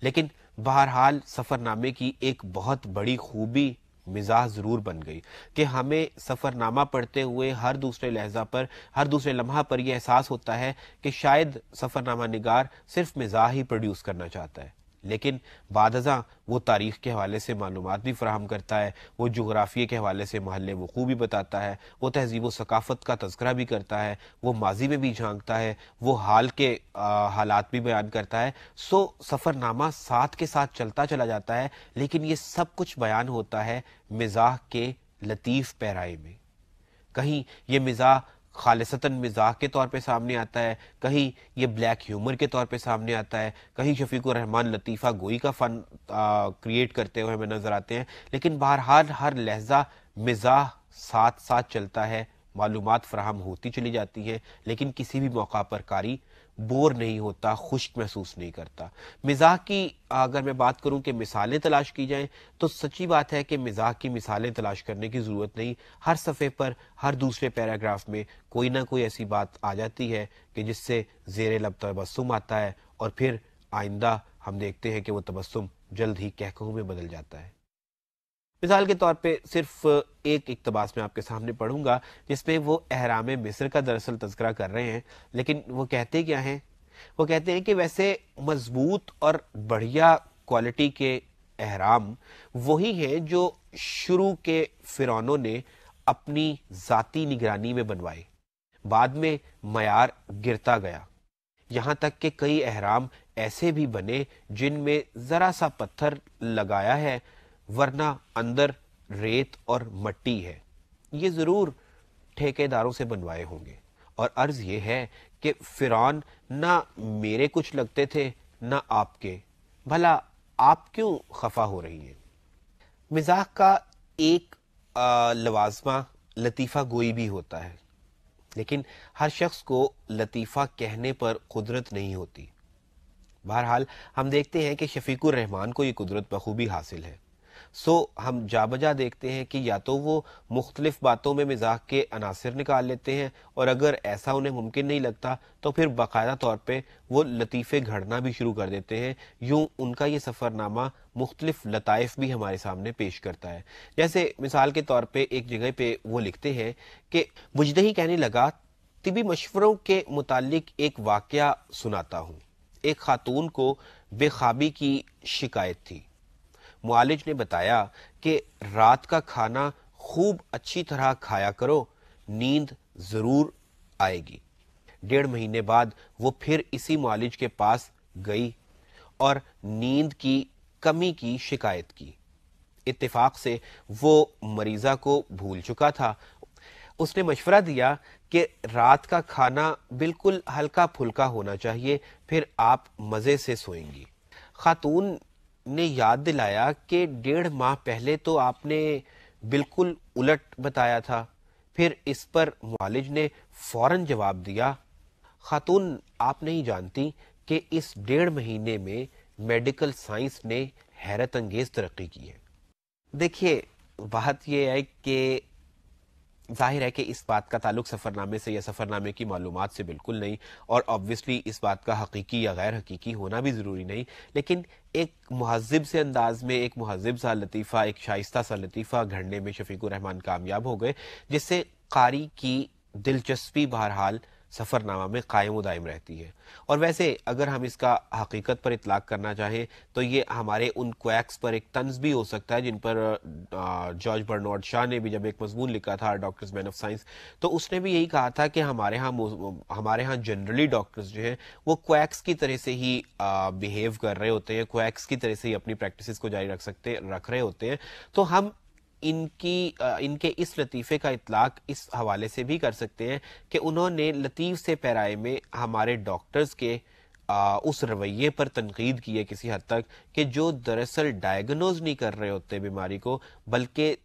لیکن بہرحال سفر نامے کی ایک بہت بڑی خوبی مزاح ضرور بن گئی کہ ہمیں سفر نامہ پڑھتے ہوئے ہر دوسرے لحظہ پر، ہر دوسرے لمحہ پر یہ احساس ہوتا ہے کہ شاید سفر نامہ نگار صرف مزاح ہی پروڈیوس کرنا چاہتا ہے، لیکن بعد ازاں وہ تاریخ کے حوالے سے معلومات بھی فراہم کرتا ہے، وہ جغرافیے کے حوالے سے محل وقوع بھی بتاتا ہے، وہ تہذیب و ثقافت کا تذکرہ بھی کرتا ہے، وہ ماضی میں بھی جھانکتا ہے، وہ حال کے حالات بھی بیان کرتا ہے۔ سفر نامہ ساتھ کے ساتھ چلتا چلا جاتا ہے، لیکن یہ سب کچھ بیان ہوتا ہے مزاح کے لطیف پیرائے میں۔ کہیں یہ مزاح خالصتاً مزاح کے طور پہ سامنے آتا ہے، کہیں یہ بلیک ہیومر کے طور پہ سامنے آتا ہے، کہیں شفیق الرحمان لطیفہ گوئی کا فن کریٹ کرتے ہوئے ہمیں نظر آتے ہیں، لیکن بہرحال ہر لہجہ مزاح ساتھ ساتھ چلتا ہے، معلومات فراہم ہوتی چلی جاتی ہیں، لیکن کسی بھی موقع پر قاری بور نہیں ہوتا، خشک محسوس نہیں کرتا۔ مزاح کی اگر میں بات کروں کہ مثالیں تلاش کی جائیں تو سچی بات ہے کہ مزاح کی مثالیں تلاش کرنے کی ضرورت نہیں، ہر صفحے پر ہر دوسرے پیراگراف میں کوئی نہ کوئی ایسی بات آ جاتی ہے کہ جس سے زیر لب تبسم آتا ہے، اور پھر آئندہ ہم دیکھتے ہیں کہ وہ تبسم جلد ہی قہقہوں میں بدل جاتا ہے۔ مثال کے طور پہ صرف ایک اقتباس میں آپ کے سامنے پڑھوں گا جس میں وہ احرام مصر کا دراصل تذکرہ کر رہے ہیں، لیکن وہ کہتے کیا ہیں؟ وہ کہتے ہیں کہ ویسے مضبوط اور بڑھیا کوالٹی کے احرام وہی ہیں جو شروع کے فرعونوں نے اپنی ذاتی نگرانی میں بنوائے، بعد میں معیار گرتا گیا، یہاں تک کہ کئی احرام ایسے بھی بنے جن میں ذرا سا پتھر لگایا ہے ورنہ اندر ریت اور مٹی ہے۔ یہ ضرور ٹھیکے داروں سے بنوائے ہوں گے، اور عرض یہ ہے کہ فرعون نہ میرے کچھ لگتے تھے نہ آپ کے، بھلا آپ کیوں خفا ہو رہی ہیں؟ مزاح کا ایک لوازمہ لطیفہ گوئی بھی ہوتا ہے، لیکن ہر شخص کو لطیفہ کہنے پر قدرت نہیں ہوتی۔ بہرحال ہم دیکھتے ہیں کہ شفیق الرحمان کو یہ قدرت بخوبی حاصل ہے، سو ہم جا بجا دیکھتے ہیں کہ یا تو وہ مختلف باتوں میں مزاح کے عناصر نکال لیتے ہیں، اور اگر ایسا انہیں ممکن نہیں لگتا تو پھر باقاعدہ طور پہ وہ لطیفے گھڑنا بھی شروع کر دیتے ہیں۔ یوں ان کا یہ سفر نامہ مختلف لطائف بھی ہمارے سامنے پیش کرتا ہے۔ جیسے مثال کے طور پہ ایک جگہ پہ وہ لکھتے ہیں کہ بجدہی کہنے لگا، طبی مشوروں کے متعلق ایک واقعہ سناتا ہوں۔ ایک خاتون کو بے خوابی کی شکایت تھی۔ معالج نے بتایا کہ رات کا کھانا خوب اچھی طرح کھایا کرو، نیند ضرور آئے گی۔ 1.5 مہینے بعد وہ پھر اسی معالج کے پاس گئی اور نیند کی کمی کی شکایت کی۔ اتفاق سے وہ مریضہ کو بھول چکا تھا۔ اس نے مشورہ دیا کہ رات کا کھانا بالکل ہلکا پھلکا ہونا چاہیے، پھر آپ مزے سے سوئیں گی۔ خاتون نے یاد دلایا کہ 1.5 ماہ پہلے تو آپ نے بالکل الٹ بتایا تھا۔ پھر اس پر معالج نے فوراً جواب دیا، خاتون آپ نہیں جانتی کہ اس 1.5 مہینے میں میڈیکل سائنس نے حیرت انگیز ترقی کی ہے۔ دیکھیے بات یہ ہے کہ ظاہر ہے کہ اس بات کا تعلق سفر نامے سے یا سفر نامے کی معلومات سے بالکل نہیں، اور آبویسلی اس بات کا حقیقی یا غیر حقیقی ہونا بھی ضروری نہیں، لیکن ایک مہذب سے انداز میں ایک مہذب سا لطیفہ، ایک شائستہ سا لطیفہ گھڑنے میں شفیق الرحمان کامیاب ہو گئے، جس سے قاری کی دلچسپی بہرحال سفر نامہ میں قائم و دائم رہتی ہے۔ اور ویسے اگر ہم اس کا حقیقت پر اطلاق کرنا چاہیں تو یہ ہمارے ان کویکس پر ایک طنز بھی ہو سکتا ہے جن پر جارج برنارڈ شاہ نے بھی جب ایک مضمون لکھا تھا ڈاکٹرز مین آف سائنس، تو اس نے بھی یہی کہا تھا کہ ہمارے ہاں جنرلی ڈاکٹرز جو ہیں وہ کویکس کی طرح سے ہی بیہیو کر رہے ہوتے ہیں، کویکس کی طرح سے ہی اپنی پریکٹسز کو جاری رکھ رہے ہوتے ہیں، تو ہم ان کے اس لطیفے کا اطلاق اس حوالے سے بھی کر سکتے ہیں کہ انہوں نے لطیف سے پیرائے میں ہمارے ڈاکٹرز کے اس رویے پر تنقید کی ہے کسی حد تک کہ جو دراصل ڈائیگنوز نہیں کر رہے ہوتے بیماری کو، بلکہ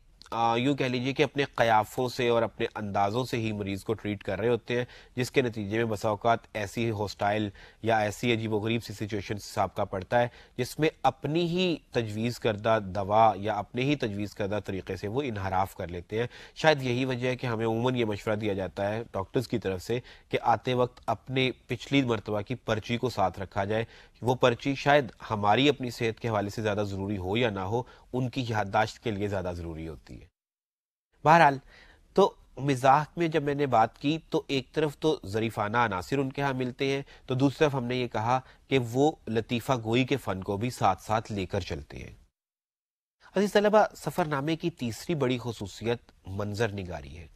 یوں کہہ لیجئے کہ اپنے قیافوں سے اور اپنے اندازوں سے ہی مریض کو ٹریٹ کر رہے ہوتے ہیں، جس کے نتیجے میں بسا اوقات ایسی ہوسٹائل یا ایسی عجیب و غریب سی سچویشن سامنا پڑتا ہے جس میں اپنی ہی تجویز کردہ دوا یا اپنے ہی تجویز کردہ طریقے سے وہ انحراف کر لیتے ہیں۔ شاید یہی وجہ ہے کہ ہمیں عموماً یہ مشورہ دیا جاتا ہے ڈاکٹرز کی طرف سے کہ آتے وقت اپنے پچھلی مرتبہ کی پرچی کو ساتھ رکھا جائے۔ وہ پرچی شاید ہماری اپنی صحت کے حوالے سے زیادہ ضروری ہو یا نہ ہو، ان کی یادداشت کے لیے زیادہ ضروری ہوتی ہے۔ بہرحال تو مزاح میں جب میں نے بات کی تو ایک طرف تو ظریفانہ عناصر ان کے ہاں ملتے ہیں، تو دوسری طرف ہم نے یہ کہا کہ وہ لطیفہ گوئی کے فن کو بھی ساتھ ساتھ لے کر چلتے ہیں۔ عزیز طلبہ، سفر نامے کی تیسری بڑی خصوصیت منظر نگاری ہے۔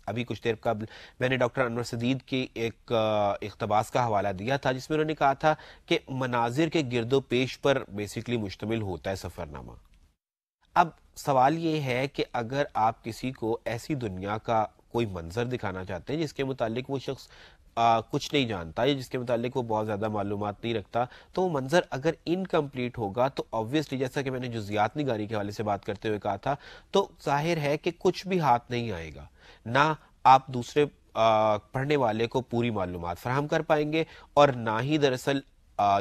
ابھی کچھ دیر قبل میں نے ڈاکٹر انور سدید کی ایک اقتباس کا حوالہ دیا تھا جس میں انہوں نے کہا تھا کہ مناظر کے گرد و پیش پر بیسیکلی مشتمل ہوتا ہے سفر نامہ۔ اب سوال یہ ہے کہ اگر آپ کسی کو ایسی دنیا کا کوئی منظر دکھانا چاہتے ہیں جس کے متعلق وہ شخص کچھ نہیں جانتا یا جس کے متعلق وہ بہت زیادہ معلومات نہیں رکھتا، تو وہ منظر اگر انکمپلیٹ ہوگا تو آبویسلی، جیسا کہ میں نے جزیات نگاری کے حوالے سے بات کرتے ہوئے کہا تھا، تو ظاہر ہے کہ کچھ بھی ہاتھ نہیں آئے گا، نہ آپ دوسرے پڑھنے والے کو پوری معلومات فراہم کر پائیں گے، اور نہ ہی دراصل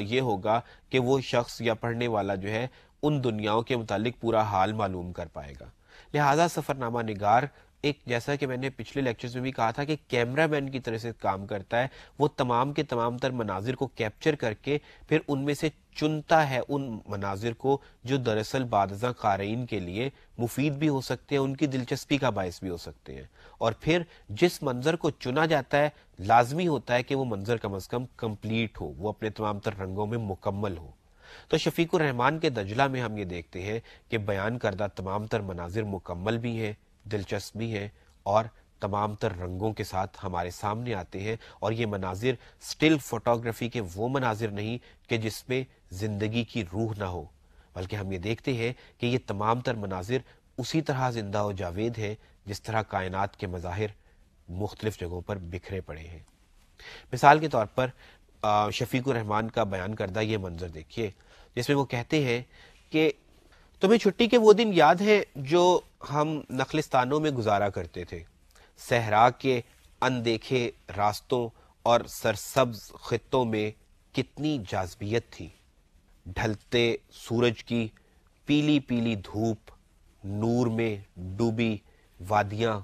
یہ ہوگا کہ وہ شخص یا پڑھنے والا جو ہے ان دنیاؤں کے متعلق پورا حال معلوم کر پائے گا۔ لہٰذا سفرنامہ نگار ایک، جیسا کہ میں نے پچھلے لیکچرز میں بھی کہا تھا، کہ کیمرہ مین کی طرح سے کام کرتا ہے۔ وہ تمام کے تمام تر مناظر کو کیپچر کر کے پھر ان میں سے چنتا ہے ان مناظر کو جو دراصل بعد ازاں قارئین کے لیے مفید بھی ہو سکتے ہیں، ان کی دلچسپی کا باعث بھی ہو سکتے ہیں، اور پھر جس منظر کو چنا جاتا ہے لازمی ہوتا ہے کہ وہ منظر کم از کم کمپلیٹ ہو، وہ اپنے تمام تر رنگوں میں مکمل ہو۔ تو شفیق الرحمان کے دجلہ میں ہم یہ دیکھتے ہیں کہ بیان کردہ تمام تر مناظر مکمل بھی ہیں، دلچسپ بھی ہیں، اور تمام تر رنگوں کے ساتھ ہمارے سامنے آتے ہیں، اور یہ مناظر سٹل فوٹوگرافی کے وہ مناظر نہیں کہ جس میں زندگی کی روح نہ ہو، بلکہ ہم یہ دیکھتے ہیں کہ یہ تمام تر مناظر اسی طرح زندہ و جاوید ہیں جس طرح کائنات کے مظاہر مختلف جگہوں پر بکھرے پڑے ہیں۔ مثال کے طور پر شفیق الرحمان کا بیان کردہ یہ منظر دیکھیے، جس میں وہ کہتے ہیں کہ تمہیں چھٹی کے وہ دن یاد ہیں جو ہم نخلستانوں میں گزارا کرتے تھے، صحرا کے اندیکھے راستوں اور سرسبز خطوں میں کتنی جاذبیت تھی، ڈھلتے سورج کی پیلی پیلی دھوپ، نور میں ڈوبی وادیاں،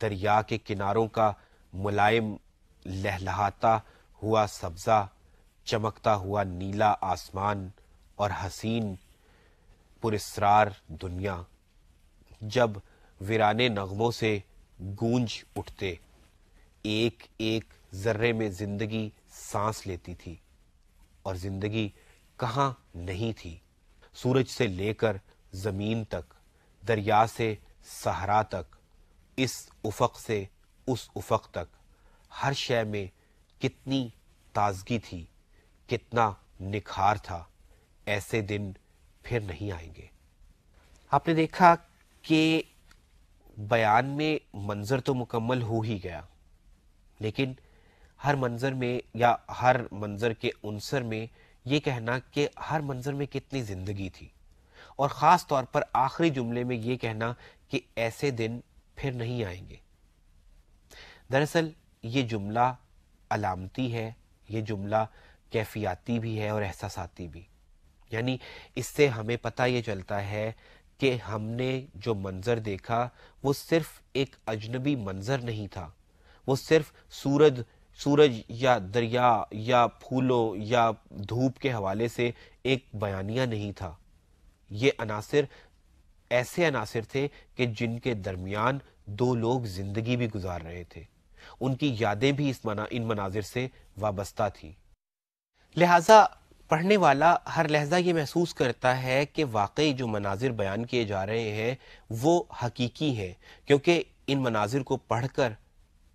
دریا کے کناروں کا ملائم لہلہاتا ہوا سبزہ، چمکتا ہوا نیلا آسمان، اور حسین پراسرار دنیا جب ویرانے نغموں سے گونج اٹھتے، ایک ایک ذرے میں زندگی سانس لیتی تھی، اور زندگی کہاں نہیں تھی، سورج سے لے کر زمین تک، دریا سے صحرا تک، اس افق سے اس افق تک، ہر شے میں کتنی تازگی تھی، کتنا نکھار تھا، ایسے دن پھر نہیں آئیں گے۔ آپ نے دیکھا کہ بیان میں منظر تو مکمل ہو ہی گیا، لیکن ہر منظر میں یا ہر منظر کے عنصر میں یہ کہنا کہ ہر منظر میں کتنی زندگی تھی، اور خاص طور پر آخری جملے میں یہ کہنا کہ ایسے دن پھر نہیں آئیں گے۔ دراصل یہ جملہ علامتی ہے، یہ جملہ کیفیاتی بھی ہے اور احساساتی بھی، یعنی اس سے ہمیں پتہ یہ چلتا ہے کہ ہم نے جو منظر دیکھا وہ صرف ایک اجنبی منظر نہیں تھا، وہ صرف سورج یا دریا یا پھولوں یا دھوپ کے حوالے سے ایک بیانیہ نہیں تھا، یہ عناصر ایسے عناصر تھے کہ جن کے درمیان دو لوگ زندگی بھی گزار رہے تھے، ان کی یادیں بھی ان مناظر سے وابستہ تھیں۔ لہٰذا پڑھنے والا ہر لحظہ یہ محسوس کرتا ہے کہ واقعی جو مناظر بیان کیے جا رہے ہیں وہ حقیقی ہیں، کیونکہ ان مناظر کو پڑھ کر،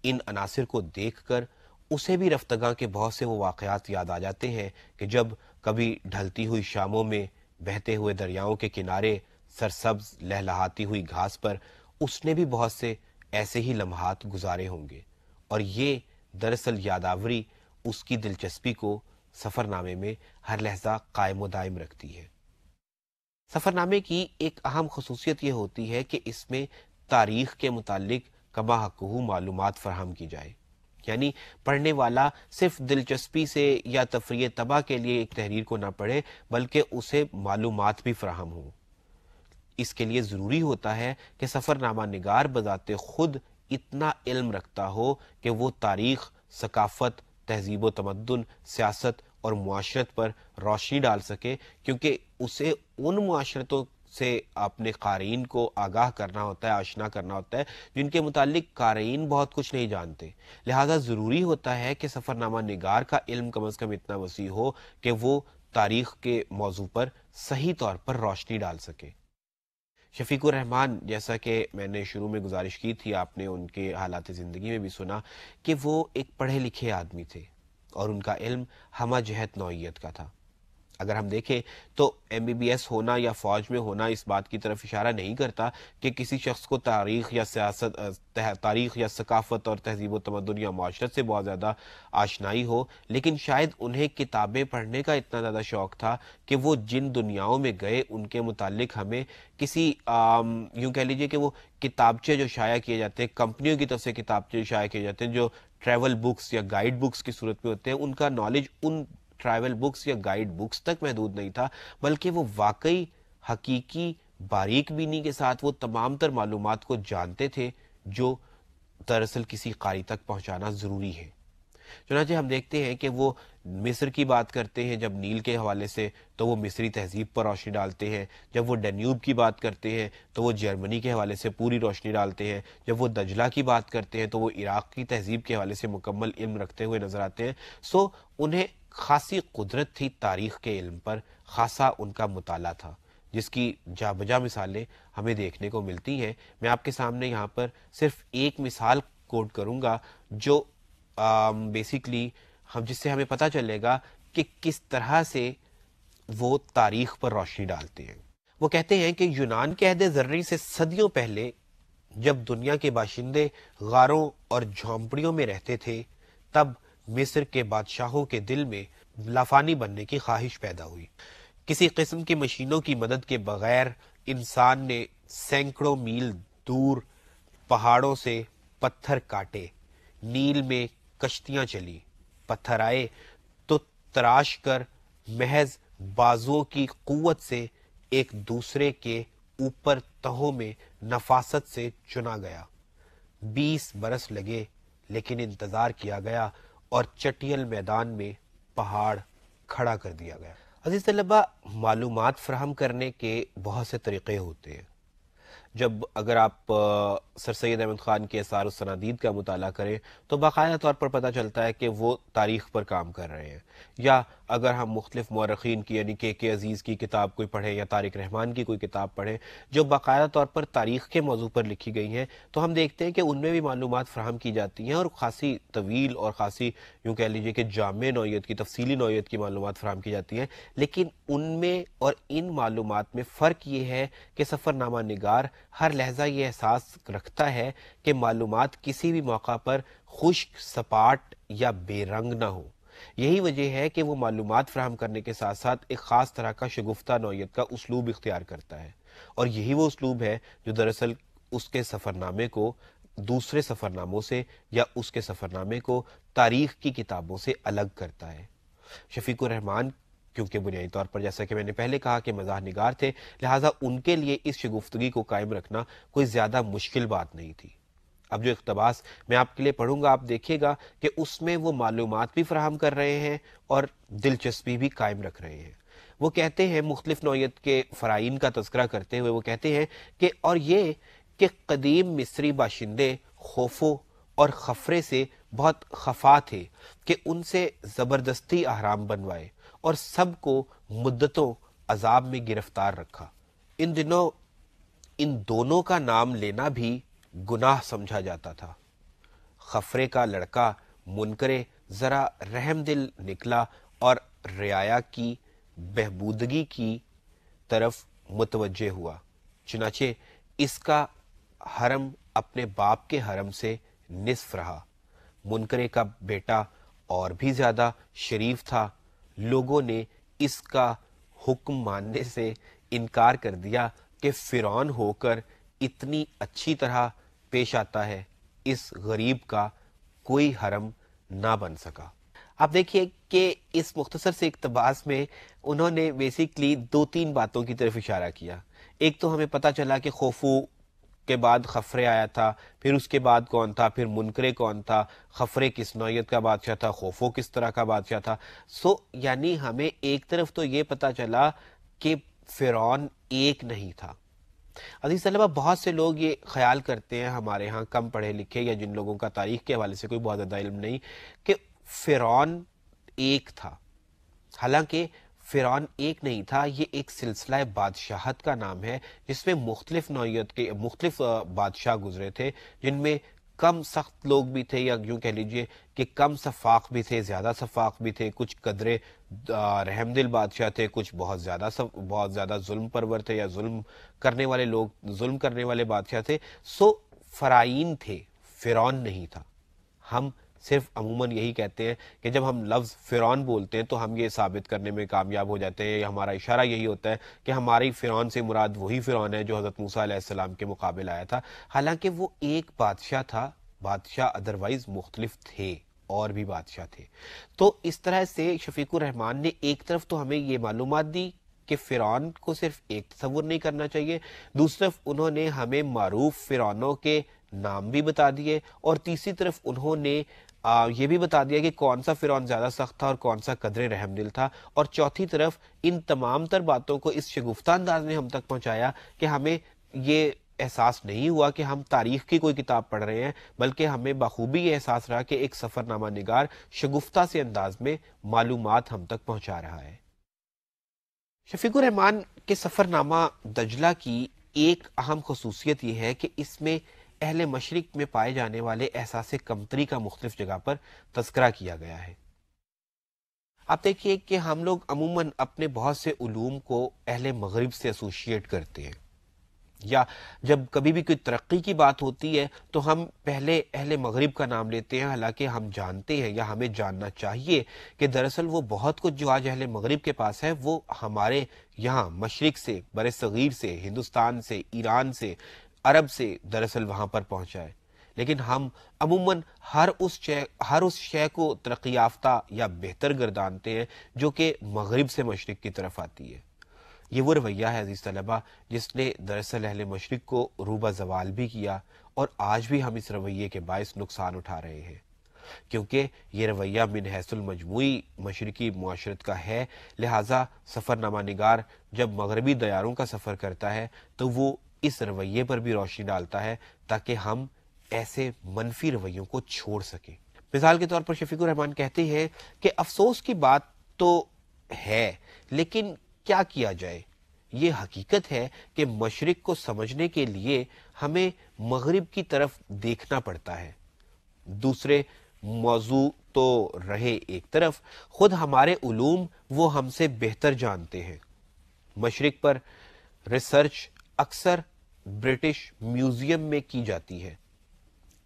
ان عناصر کو دیکھ کر اسے بھی رفتگاں کے بہت سے وہ واقعات یاد آ جاتے ہیں کہ جب کبھی ڈھلتی ہوئی شاموں میں بہتے ہوئے دریاؤں کے کنارے سرسبز لہلہاتی ہوئی گھاس پر اس نے بھی بہت سے ایسے ہی لمحات گزارے ہوں گے، اور یہ دراصل یاداوری اس کی دلچسپی کو سفر نامے میں ہر لحظہ قائم و دائم رکھتی ہے۔ سفر نامے کی ایک اہم خصوصیت یہ ہوتی ہے کہ اس میں تاریخ کے متعلق کما حقہ معلومات فراہم کی جائے، یعنی پڑھنے والا صرف دلچسپی سے یا تفریح طبع کے لیے ایک تحریر کو نہ پڑھے بلکہ اسے معلومات بھی فراہم ہوں۔ اس کے لیے ضروری ہوتا ہے کہ سفر نامہ نگار بذات خود اتنا علم رکھتا ہو کہ وہ تاریخ، ثقافت، تہذیب و تمدن، سیاست اور معاشرت پر روشنی ڈال سکے، کیونکہ اسے ان معاشرتوں سے اپنے قارئین کو آگاہ کرنا ہوتا ہے، آشنا کرنا ہوتا ہے جن کے متعلق قارئین بہت کچھ نہیں جانتے۔ لہٰذا ضروری ہوتا ہے کہ سفر نامہ نگار کا علم کم از کم اتنا وسیع ہو کہ وہ تاریخ کے موضوع پر صحیح طور پر روشنی ڈال سکے۔ شفیق الرحمان، جیسا کہ میں نے شروع میں گزارش کی تھی، آپ نے ان کے حالات زندگی میں بھی سنا کہ وہ ایک پڑھے لکھے آدمی تھے اور ان کا علم ہمہ جہت نوعیت کا تھا۔ اگر ہم دیکھیں تو MBBS ہونا یا فوج میں ہونا اس بات کی طرف اشارہ نہیں کرتا کہ کسی شخص کو تاریخ یا سیاست، تاریخ یا ثقافت اور تہذیب و تمدن یا معاشرت سے بہت زیادہ آشنائی ہو، لیکن شاید انہیں کتابیں پڑھنے کا اتنا زیادہ شوق تھا کہ وہ جن دنیاؤں میں گئے ان کے متعلق ہمیں کسی یوں کہہ لیجئے کہ وہ کتابچے جو شائع کیے جاتے ہیں، کمپنیوں کی طرف سے کتابچے شائع کیے جاتے ہیں جو ٹریول بکس یا گائیڈ بکس کی صورت میں ہوتے ہیں، ان کا نالج ان ٹریول بکس یا گائیڈ بکس تک محدود نہیں تھا، بلکہ وہ واقعی حقیقی باریک بینی کے ساتھ وہ تمام تر معلومات کو جانتے تھے جو دراصل کسی قاری تک پہنچانا ضروری ہے۔ چنانچہ ہم دیکھتے ہیں کہ وہ مصر کی بات کرتے ہیں جب نیل کے حوالے سے تو وہ مصری تہذیب پر روشنی ڈالتے ہیں، جب وہ ڈینیوب کی بات کرتے ہیں تو وہ جرمنی کے حوالے سے پوری روشنی ڈالتے ہیں، جب وہ دجلہ کی بات کرتے ہیں تو وہ عراق کی تہذیب کے حوالے سے مکمل علم رکھتے ہوئے نظر آتے ہیں۔ سو انہیں خاصی قدرت تھی تاریخ کے علم پر، خاصا ان کا مطالعہ تھا، جس کی جا بجا مثالیں ہمیں دیکھنے کو ملتی ہیں۔ میں آپ کے سامنے یہاں پر صرف ایک مثال کوٹ کروں گا جو بیسیکلی جس سے ہمیں پتہ چلے گا کہ کس طرح سے وہ تاریخ پر روشنی ڈالتے ہیں۔ وہ کہتے ہیں کہ یونان کے عہد زرعی سے صدیوں پہلے جب دنیا کے باشندے غاروں اور جھونپڑیوں میں رہتے تھے، تب مصر کے بادشاہوں کے دل میں لافانی بننے کی خواہش پیدا ہوئی۔ کسی قسم کی مشینوں کی مدد کے بغیر انسان نے سینکڑوں میل دور پہاڑوں سے پتھر کاٹے، نیل میں کشتیاں چلی، پتھر آئے تو تراش کر محض بازوؤں کی قوت سے ایک دوسرے کے اوپر تہوں میں نفاست سے چنا گیا۔ 20 برس لگے لیکن انتظار کیا گیا اور چٹیل میدان میں پہاڑ کھڑا کر دیا گیا۔ عزیز طلبہ، معلومات فراہم کرنے کے بہت سے طریقے ہوتے ہیں۔ جب اگر آپ سر سید احمد خان کے آثار الصنادید کا مطالعہ کریں تو باقاعدہ طور پر پتہ چلتا ہے کہ وہ تاریخ پر کام کر رہے ہیں، یا اگر ہم مختلف مورخین کی یعنی کے عزیز کی کتاب کوئی پڑھیں یا طارق رحمان کی کوئی کتاب پڑھیں جو باقاعدہ طور پر تاریخ کے موضوع پر لکھی گئی ہیں، تو ہم دیکھتے ہیں کہ ان میں بھی معلومات فراہم کی جاتی ہیں اور خاصی طویل اور خاصی یوں کہہ لیجیے کہ جامع نوعیت کی، تفصیلی نوعیت کی معلومات فراہم کی جاتی ہیں، لیکن ان میں اور ان معلومات میں فرق یہ ہے کہ سفر نامہ نگار ہر لحظہ یہ احساس رکھتا ہے کہ معلومات کسی بھی موقع پر خشک، سپاٹ یا بے رنگ نہ ہو۔ یہی وجہ ہے کہ وہ معلومات فراہم کرنے کے ساتھ ساتھ ایک خاص طرح کا شگفتہ نوعیت کا اسلوب اختیار کرتا ہے، اور یہی وہ اسلوب ہے جو دراصل اس کے سفر نامے کو دوسرے سفر ناموں سے یا اس کے سفر نامے کو تاریخ کی کتابوں سے الگ کرتا ہے۔ شفیق الرحمان کیونکہ بنیادی طور پر جیسا کہ میں نے پہلے کہا کہ مزاح نگار تھے، لہٰذا ان کے لیے اس شگفتگی کو قائم رکھنا کوئی زیادہ مشکل بات نہیں تھی۔ اب جو اقتباس میں آپ کے لیے پڑھوں گا، آپ دیکھیے گا کہ اس میں وہ معلومات بھی فراہم کر رہے ہیں اور دلچسپی بھی قائم رکھ رہے ہیں۔ وہ کہتے ہیں مختلف نوعیت کے فرائین کا تذکرہ کرتے ہوئے وہ کہتے ہیں کہ اور یہ کہ قدیم مصری باشندے خوفو اور خفرے سے بہت خفا تھے کہ ان سے زبردستی احرام بنوائے اور سب کو مدتوں عذاب میں گرفتار رکھا۔ ان دنوں ان دونوں کا نام لینا بھی گناہ سمجھا جاتا تھا۔ خفرے کا لڑکا منکرے ذرا رحم دل نکلا اور رعایا کی بہبودگی کی طرف متوجہ ہوا، چنانچہ اس کا حرم اپنے باپ کے حرم سے نصف رہا۔ منکرے کا بیٹا اور بھی زیادہ شریف تھا، لوگوں نے اس کا حکم ماننے سے انکار کر دیا کہ فرعون ہو کر اتنی اچھی طرح پیش آتا ہے، اس غریب کا کوئی حرم نہ بن سکا۔ آپ دیکھیے کہ اس مختصر سے اقتباس میں انہوں نے بیسیکلی 2-3 باتوں کی طرف اشارہ کیا۔ ایک تو ہمیں پتہ چلا کہ خوفو کے بعد خفرے آیا تھا، پھر اس کے بعد کون تھا، پھر منکرے کون تھا، خفرے کس نوعیت کا بادشاہ تھا، خوفو کس طرح کا بادشاہ تھا۔ یعنی ہمیں ایک طرف تو یہ پتہ چلا کہ فرعون ایک نہیں تھا۔ عزیز طلبہ، بہت سے لوگ یہ خیال کرتے ہیں ہمارے ہاں کم پڑھے لکھے یا جن لوگوں کا تاریخ کے حوالے سے کوئی بہت زیادہ علم نہیں کہ فرعون ایک تھا، حالانکہ فرعون ایک نہیں تھا، یہ ایک سلسلہ بادشاہت کا نام ہے جس میں مختلف نوعیت کے مختلف بادشاہ گزرے تھے، جن میں کم سخت لوگ بھی تھے، یا یوں کہہ لیجئے کہ کم شفاق بھی تھے، زیادہ شفاق بھی تھے، کچھ قدرے رحم دل بادشاہ تھے، کچھ بہت زیادہ ظلم پرور تھے، یا ظلم کرنے والے لوگ، ظلم کرنے والے بادشاہ تھے. سو فرعین تھے، فرعون نہیں تھا. ہم صرف عموماً یہی کہتے ہیں کہ جب ہم لفظ فرعون بولتے ہیں تو ہم یہ ثابت کرنے میں کامیاب ہو جاتے ہیں، یا ہمارا اشارہ یہی ہوتا ہے کہ ہماری فرعون سے مراد وہی فرعون ہے جو حضرت موسیٰ علیہ السلام کے مقابل آیا تھا. حالانکہ وہ ایک بادشاہ تھا، بادشاہ ادروائز مختلف تھے، اور بھی بادشاہ تھے. تو اس طرح سے شفیق الرحمان نے ایک طرف تو ہمیں یہ معلومات دی کہ فرعون کو صرف ایک تصور نہیں کرنا چاہیے، دوسری طرف انہوں نے ہمیں معروف فرعونوں کے نام بھی بتا دیے، اور تیسری طرف انہوں نے یہ بھی بتا دیا کہ کون سا فرعون زیادہ سخت تھا اور کون سا قدر رحم دل تھا. اور چوتھی طرف ان تمام تر باتوں کو اس شگفتہ انداز میں ہم تک پہنچایا کہ ہمیں یہ احساس نہیں ہوا کہ ہم تاریخ کی کوئی کتاب پڑھ رہے ہیں، بلکہ ہمیں بخوبی یہ احساس رہا کہ ایک سفر نامہ نگار شگفتہ سے انداز میں معلومات ہم تک پہنچا رہا ہے. شفیق الرحمان کے سفر نامہ دجلہ کی ایک اہم خصوصیت یہ ہے کہ اس میں اہل مشرق میں پائے جانے والے احساس کمتری کا مختلف جگہ پر تذکرہ کیا گیا ہے. آپ دیکھیے کہ ہم لوگ عموماً اپنے بہت سے علوم کو اہل مغرب سے ایسوشیٹ کرتے ہیں، یا جب کبھی بھی کوئی ترقی کی بات ہوتی ہے تو ہم پہلے اہل مغرب کا نام لیتے ہیں، حالانکہ ہم جانتے ہیں یا ہمیں جاننا چاہیے کہ دراصل وہ بہت کچھ جو آج اہل مغرب کے پاس ہے وہ ہمارے یہاں مشرق سے، بر صغیر سے، ہندوستان سے، ایران سے، عرب سے دراصل وہاں پر پہنچا ہے. لیکن ہم عموماً ہر اس شے کو ترقی یافتہ یا بہتر گردانتے ہیں جو کہ مغرب سے مشرق کی طرف آتی ہے. یہ وہ رویہ ہے عزیز طلبہ جس نے دراصل اہل مشرق کو روبہ زوال بھی کیا، اور آج بھی ہم اس رویے کے باعث نقصان اٹھا رہے ہیں، کیونکہ یہ رویہ من حیث المجموعی مشرقی معاشرت کا ہے. لہٰذا سفر نامہ نگار جب مغربی دیاروں کا سفر کرتا ہے تو وہ اس رویے پر بھی روشنی ڈالتا ہے تاکہ ہم ایسے منفی رویوں کو چھوڑ سکیں. مثال کے طور پر شفیق الرحمان کہتے ہیں کہ افسوس کی بات تو ہے، لیکن کیا کیا جائے؟ یہ حقیقت ہے کہ مشرق کو سمجھنے کے لیے ہمیں مغرب کی طرف دیکھنا پڑتا ہے. دوسرے موضوع تو رہے ایک طرف، خود ہمارے علوم وہ ہم سے بہتر جانتے ہیں. مشرق پر ریسرچ اکثر برٹش میوزیم میں کی جاتی ہے.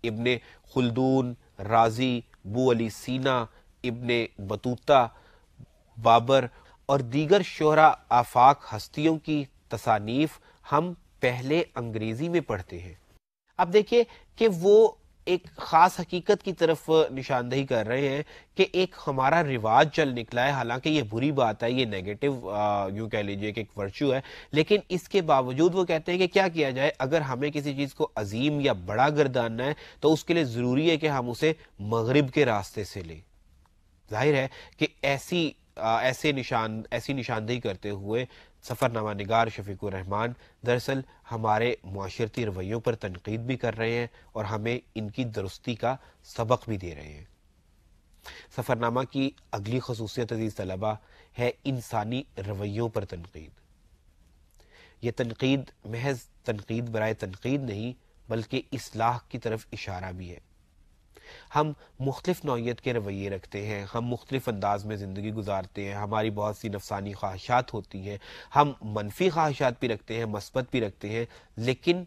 ابن خلدون، رازی، بو علی سینا، ابن بطوطہ، بابر اور دیگر شعراء آفاق ہستیوں کی تصانیف ہم پہلے انگریزی میں پڑھتے ہیں. اب دیکھیے کہ وہ ایک خاص حقیقت کی طرف نشاندہی کر رہے ہیں کہ ایک ہمارا رواج چل نکلا ہے، حالانکہ یہ بری بات ہے، یہ نیگیٹو یوں کہہ لیجئے کہ ایک ورچو ہے، لیکن اس کے باوجود وہ کہتے ہیں کہ کیا کیا جائے، اگر ہمیں کسی چیز کو عظیم یا بڑا گرداننا ہے تو اس کے لیے ضروری ہے کہ ہم اسے مغرب کے راستے سے لیں. ظاہر ہے کہ ایسی نشاندہی کرتے ہوئے سفر نامہ نگار شفیق الرحمان دراصل ہمارے معاشرتی رویوں پر تنقید بھی کر رہے ہیں اور ہمیں ان کی درستی کا سبق بھی دے رہے ہیں. سفر نامہ کی اگلی خصوصیت عزیز طلبہ ہے انسانی رویوں پر تنقید. یہ تنقید محض تنقید برائے تنقید نہیں بلکہ اصلاح کی طرف اشارہ بھی ہے. ہم مختلف نوعیت کے رویے رکھتے ہیں، ہم مختلف انداز میں زندگی گزارتے ہیں، ہماری بہت سی نفسانی خواہشات ہوتی ہیں، ہم منفی خواہشات بھی رکھتے ہیں، مثبت بھی رکھتے ہیں، لیکن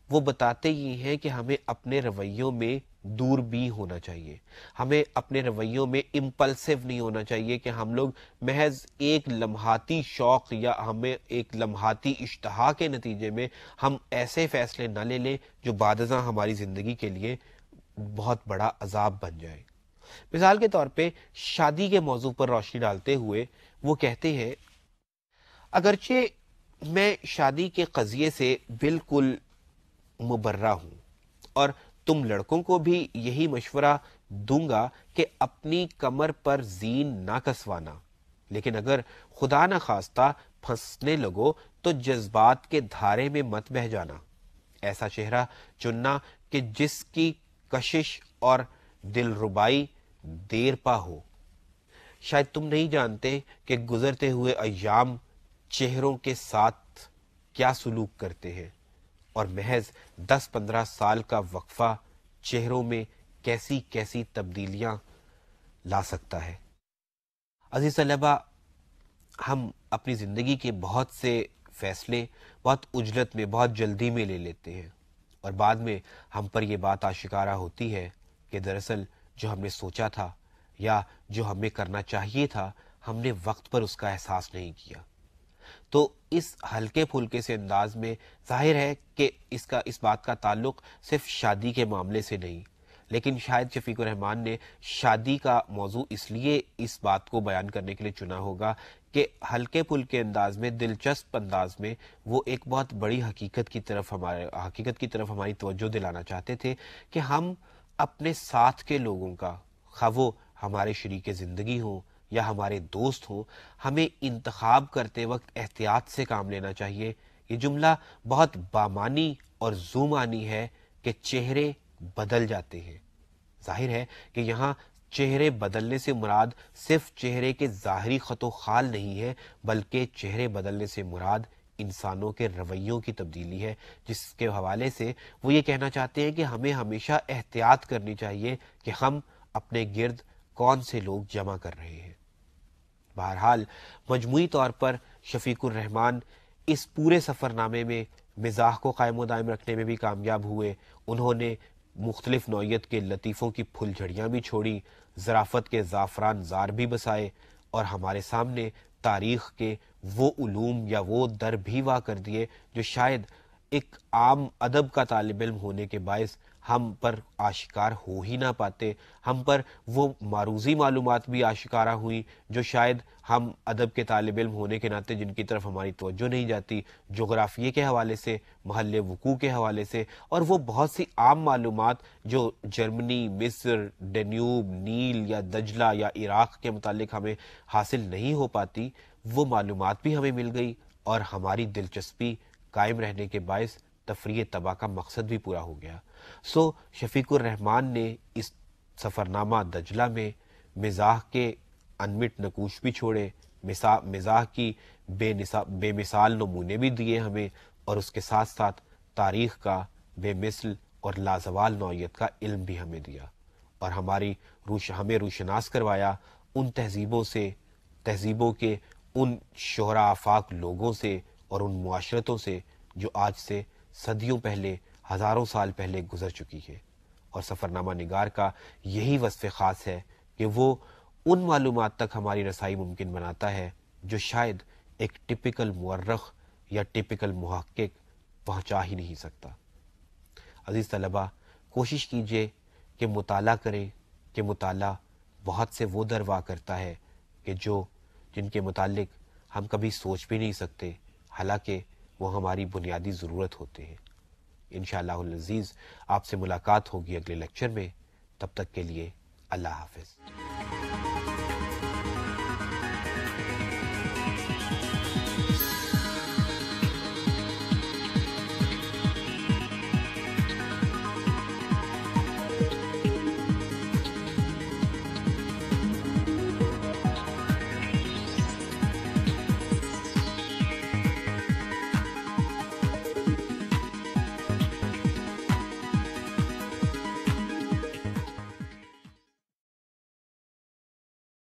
وہ بتاتے یہ ہیں کہ ہمیں اپنے رویوں میں دور بھی ہونا چاہیے. ہمیں اپنے رویوں میں امپلسو نہیں ہونا چاہیے کہ ہم لوگ محض ایک لمحاتی شوق یا ہمیں ایک لمحاتی اشتہا کے نتیجے میں ہم ایسے فیصلے نہ لے لیں جو بعد ازاں ہماری زندگی کے لیے بہت بڑا عذاب بن جائے. مثال کے طور پہ شادی کے موضوع پر روشنی ڈالتے ہوئے وہ کہتے ہیں اگرچہ میں شادی کے قضیے سے بالکل مبرہ ہوں اور تم لڑکوں کو بھی یہی مشورہ دوں گا کہ اپنی کمر پر زین نہ کسوانا، لیکن اگر خدا نہ خواستہ پھنسنے لگو تو جذبات کے دھارے میں مت بہہ جانا. ایسا چہرہ چننا کہ جس کی کشش اور دل ربائی دیر پا ہو. شاید تم نہیں جانتے کہ گزرتے ہوئے ایام چہروں کے ساتھ کیا سلوک کرتے ہیں، اور محض 10-15 سال کا وقفہ چہروں میں کیسی کیسی تبدیلیاں لا سکتا ہے۔ عزیز طلبہ، ہم اپنی زندگی کے بہت سے فیصلے بہت عجلت میں، بہت جلدی میں لے لیتے ہیں، اور بعد میں ہم پر یہ بات آشکارا ہوتی ہے کہ دراصل جو ہم نے سوچا تھا یا جو ہمیں کرنا چاہیے تھا، ہم نے وقت پر اس کا احساس نہیں کیا۔ تو اس ہلکے پھلکے سے انداز میں ظاہر ہے کہ اس بات کا تعلق صرف شادی کے معاملے سے نہیں، لیکن شاید شفیق الرحمان نے شادی کا موضوع اس لیے اس بات کو بیان کرنے کے لیے چنا ہوگا کہ ہلکے پھلکے انداز میں، دلچسپ انداز میں وہ ایک بہت بڑی حقیقت کی طرف ہماری توجہ دلانا چاہتے تھے کہ ہم اپنے ساتھ کے لوگوں کا، خواہ وہ ہمارے شریک زندگی ہوں یا ہمارے دوست ہوں، ہمیں انتخاب کرتے وقت احتیاط سے کام لینا چاہیے۔ یہ جملہ بہت بامانی اور ذو معنی ہے کہ چہرے بدل جاتے ہیں۔ ظاہر ہے کہ یہاں چہرے بدلنے سے مراد صرف چہرے کے ظاہری خط و خال نہیں ہے، بلکہ چہرے بدلنے سے مراد انسانوں کے رویوں کی تبدیلی ہے، جس کے حوالے سے وہ یہ کہنا چاہتے ہیں کہ ہمیں ہمیشہ احتیاط کرنی چاہیے کہ ہم اپنے گرد کون سے لوگ جمع کر رہے ہیں۔ بہرحال مجموعی طور پر شفیق الرحمان اس پورے سفر نامے میں مزاح کو قائم و دائم رکھنے میں بھی کامیاب ہوئے۔ انہوں نے مختلف نوعیت کے لطیفوں کی پھل جھڑیاں بھی چھوڑی، ظرافت کے زعفران زار بھی بسائے، اور ہمارے سامنے تاریخ کے وہ علوم یا وہ در بھی وا کر دیے جو شاید ایک عام ادب کا طالب علم ہونے کے باعث ہم پر آشکار ہو ہی نہ پاتے، ہم پر وہ معروضی معلومات بھی آشکارا ہوئی جو شاید ہم ادب کے طالب علم ہونے کے ناطے جن کی طرف ہماری توجہ نہیں جاتی، جغرافیے کے حوالے سے، محل وقوع کے حوالے سے، اور وہ بہت سی عام معلومات جو جرمنی، مصر، ڈینیوب، نیل یا دجلہ یا عراق کے متعلق ہمیں حاصل نہیں ہو پاتی، وہ معلومات بھی ہمیں مل گئی، اور ہماری دلچسپی قائم رہنے کے باعث تفریح طبع کا مقصد بھی پورا ہو گیا۔ سو شفیق الرحمان نے اس سفرنامہ دجلہ میں مزاح کے انمٹ نقوش بھی چھوڑے، مزاح کی بے مثال نمونے بھی دیے ہمیں، اور اس کے ساتھ ساتھ تاریخ کا بے مثل اور لازوال نوعیت کا علم بھی ہمیں دیا، اور ہمیں روشناس کروایا ان تہذیبوں کے ان شہرا آفاق لوگوں سے اور ان معاشرتوں سے جو آج سے صدیوں پہلے، ہزاروں سال پہلے گزر چکی ہے۔ اور سفرنامہ نگار کا یہی وصف خاص ہے کہ وہ ان معلومات تک ہماری رسائی ممکن بناتا ہے جو شاید ایک ٹپیکل مورخ یا ٹپیکل محقق پہنچا ہی نہیں سکتا۔ عزیز طلبہ، کوشش کیجئے کہ مطالعہ کریں، کہ مطالعہ بہت سے وہ دروا کرتا ہے کہ جن کے متعلق ہم کبھی سوچ بھی نہیں سکتے، حالانکہ وہ ہماری بنیادی ضرورت ہوتے ہیں۔ انشاءاللہ العزیز آپ سے ملاقات ہوگی اگلے لیکچر میں، تب تک کے لیے اللہ حافظ۔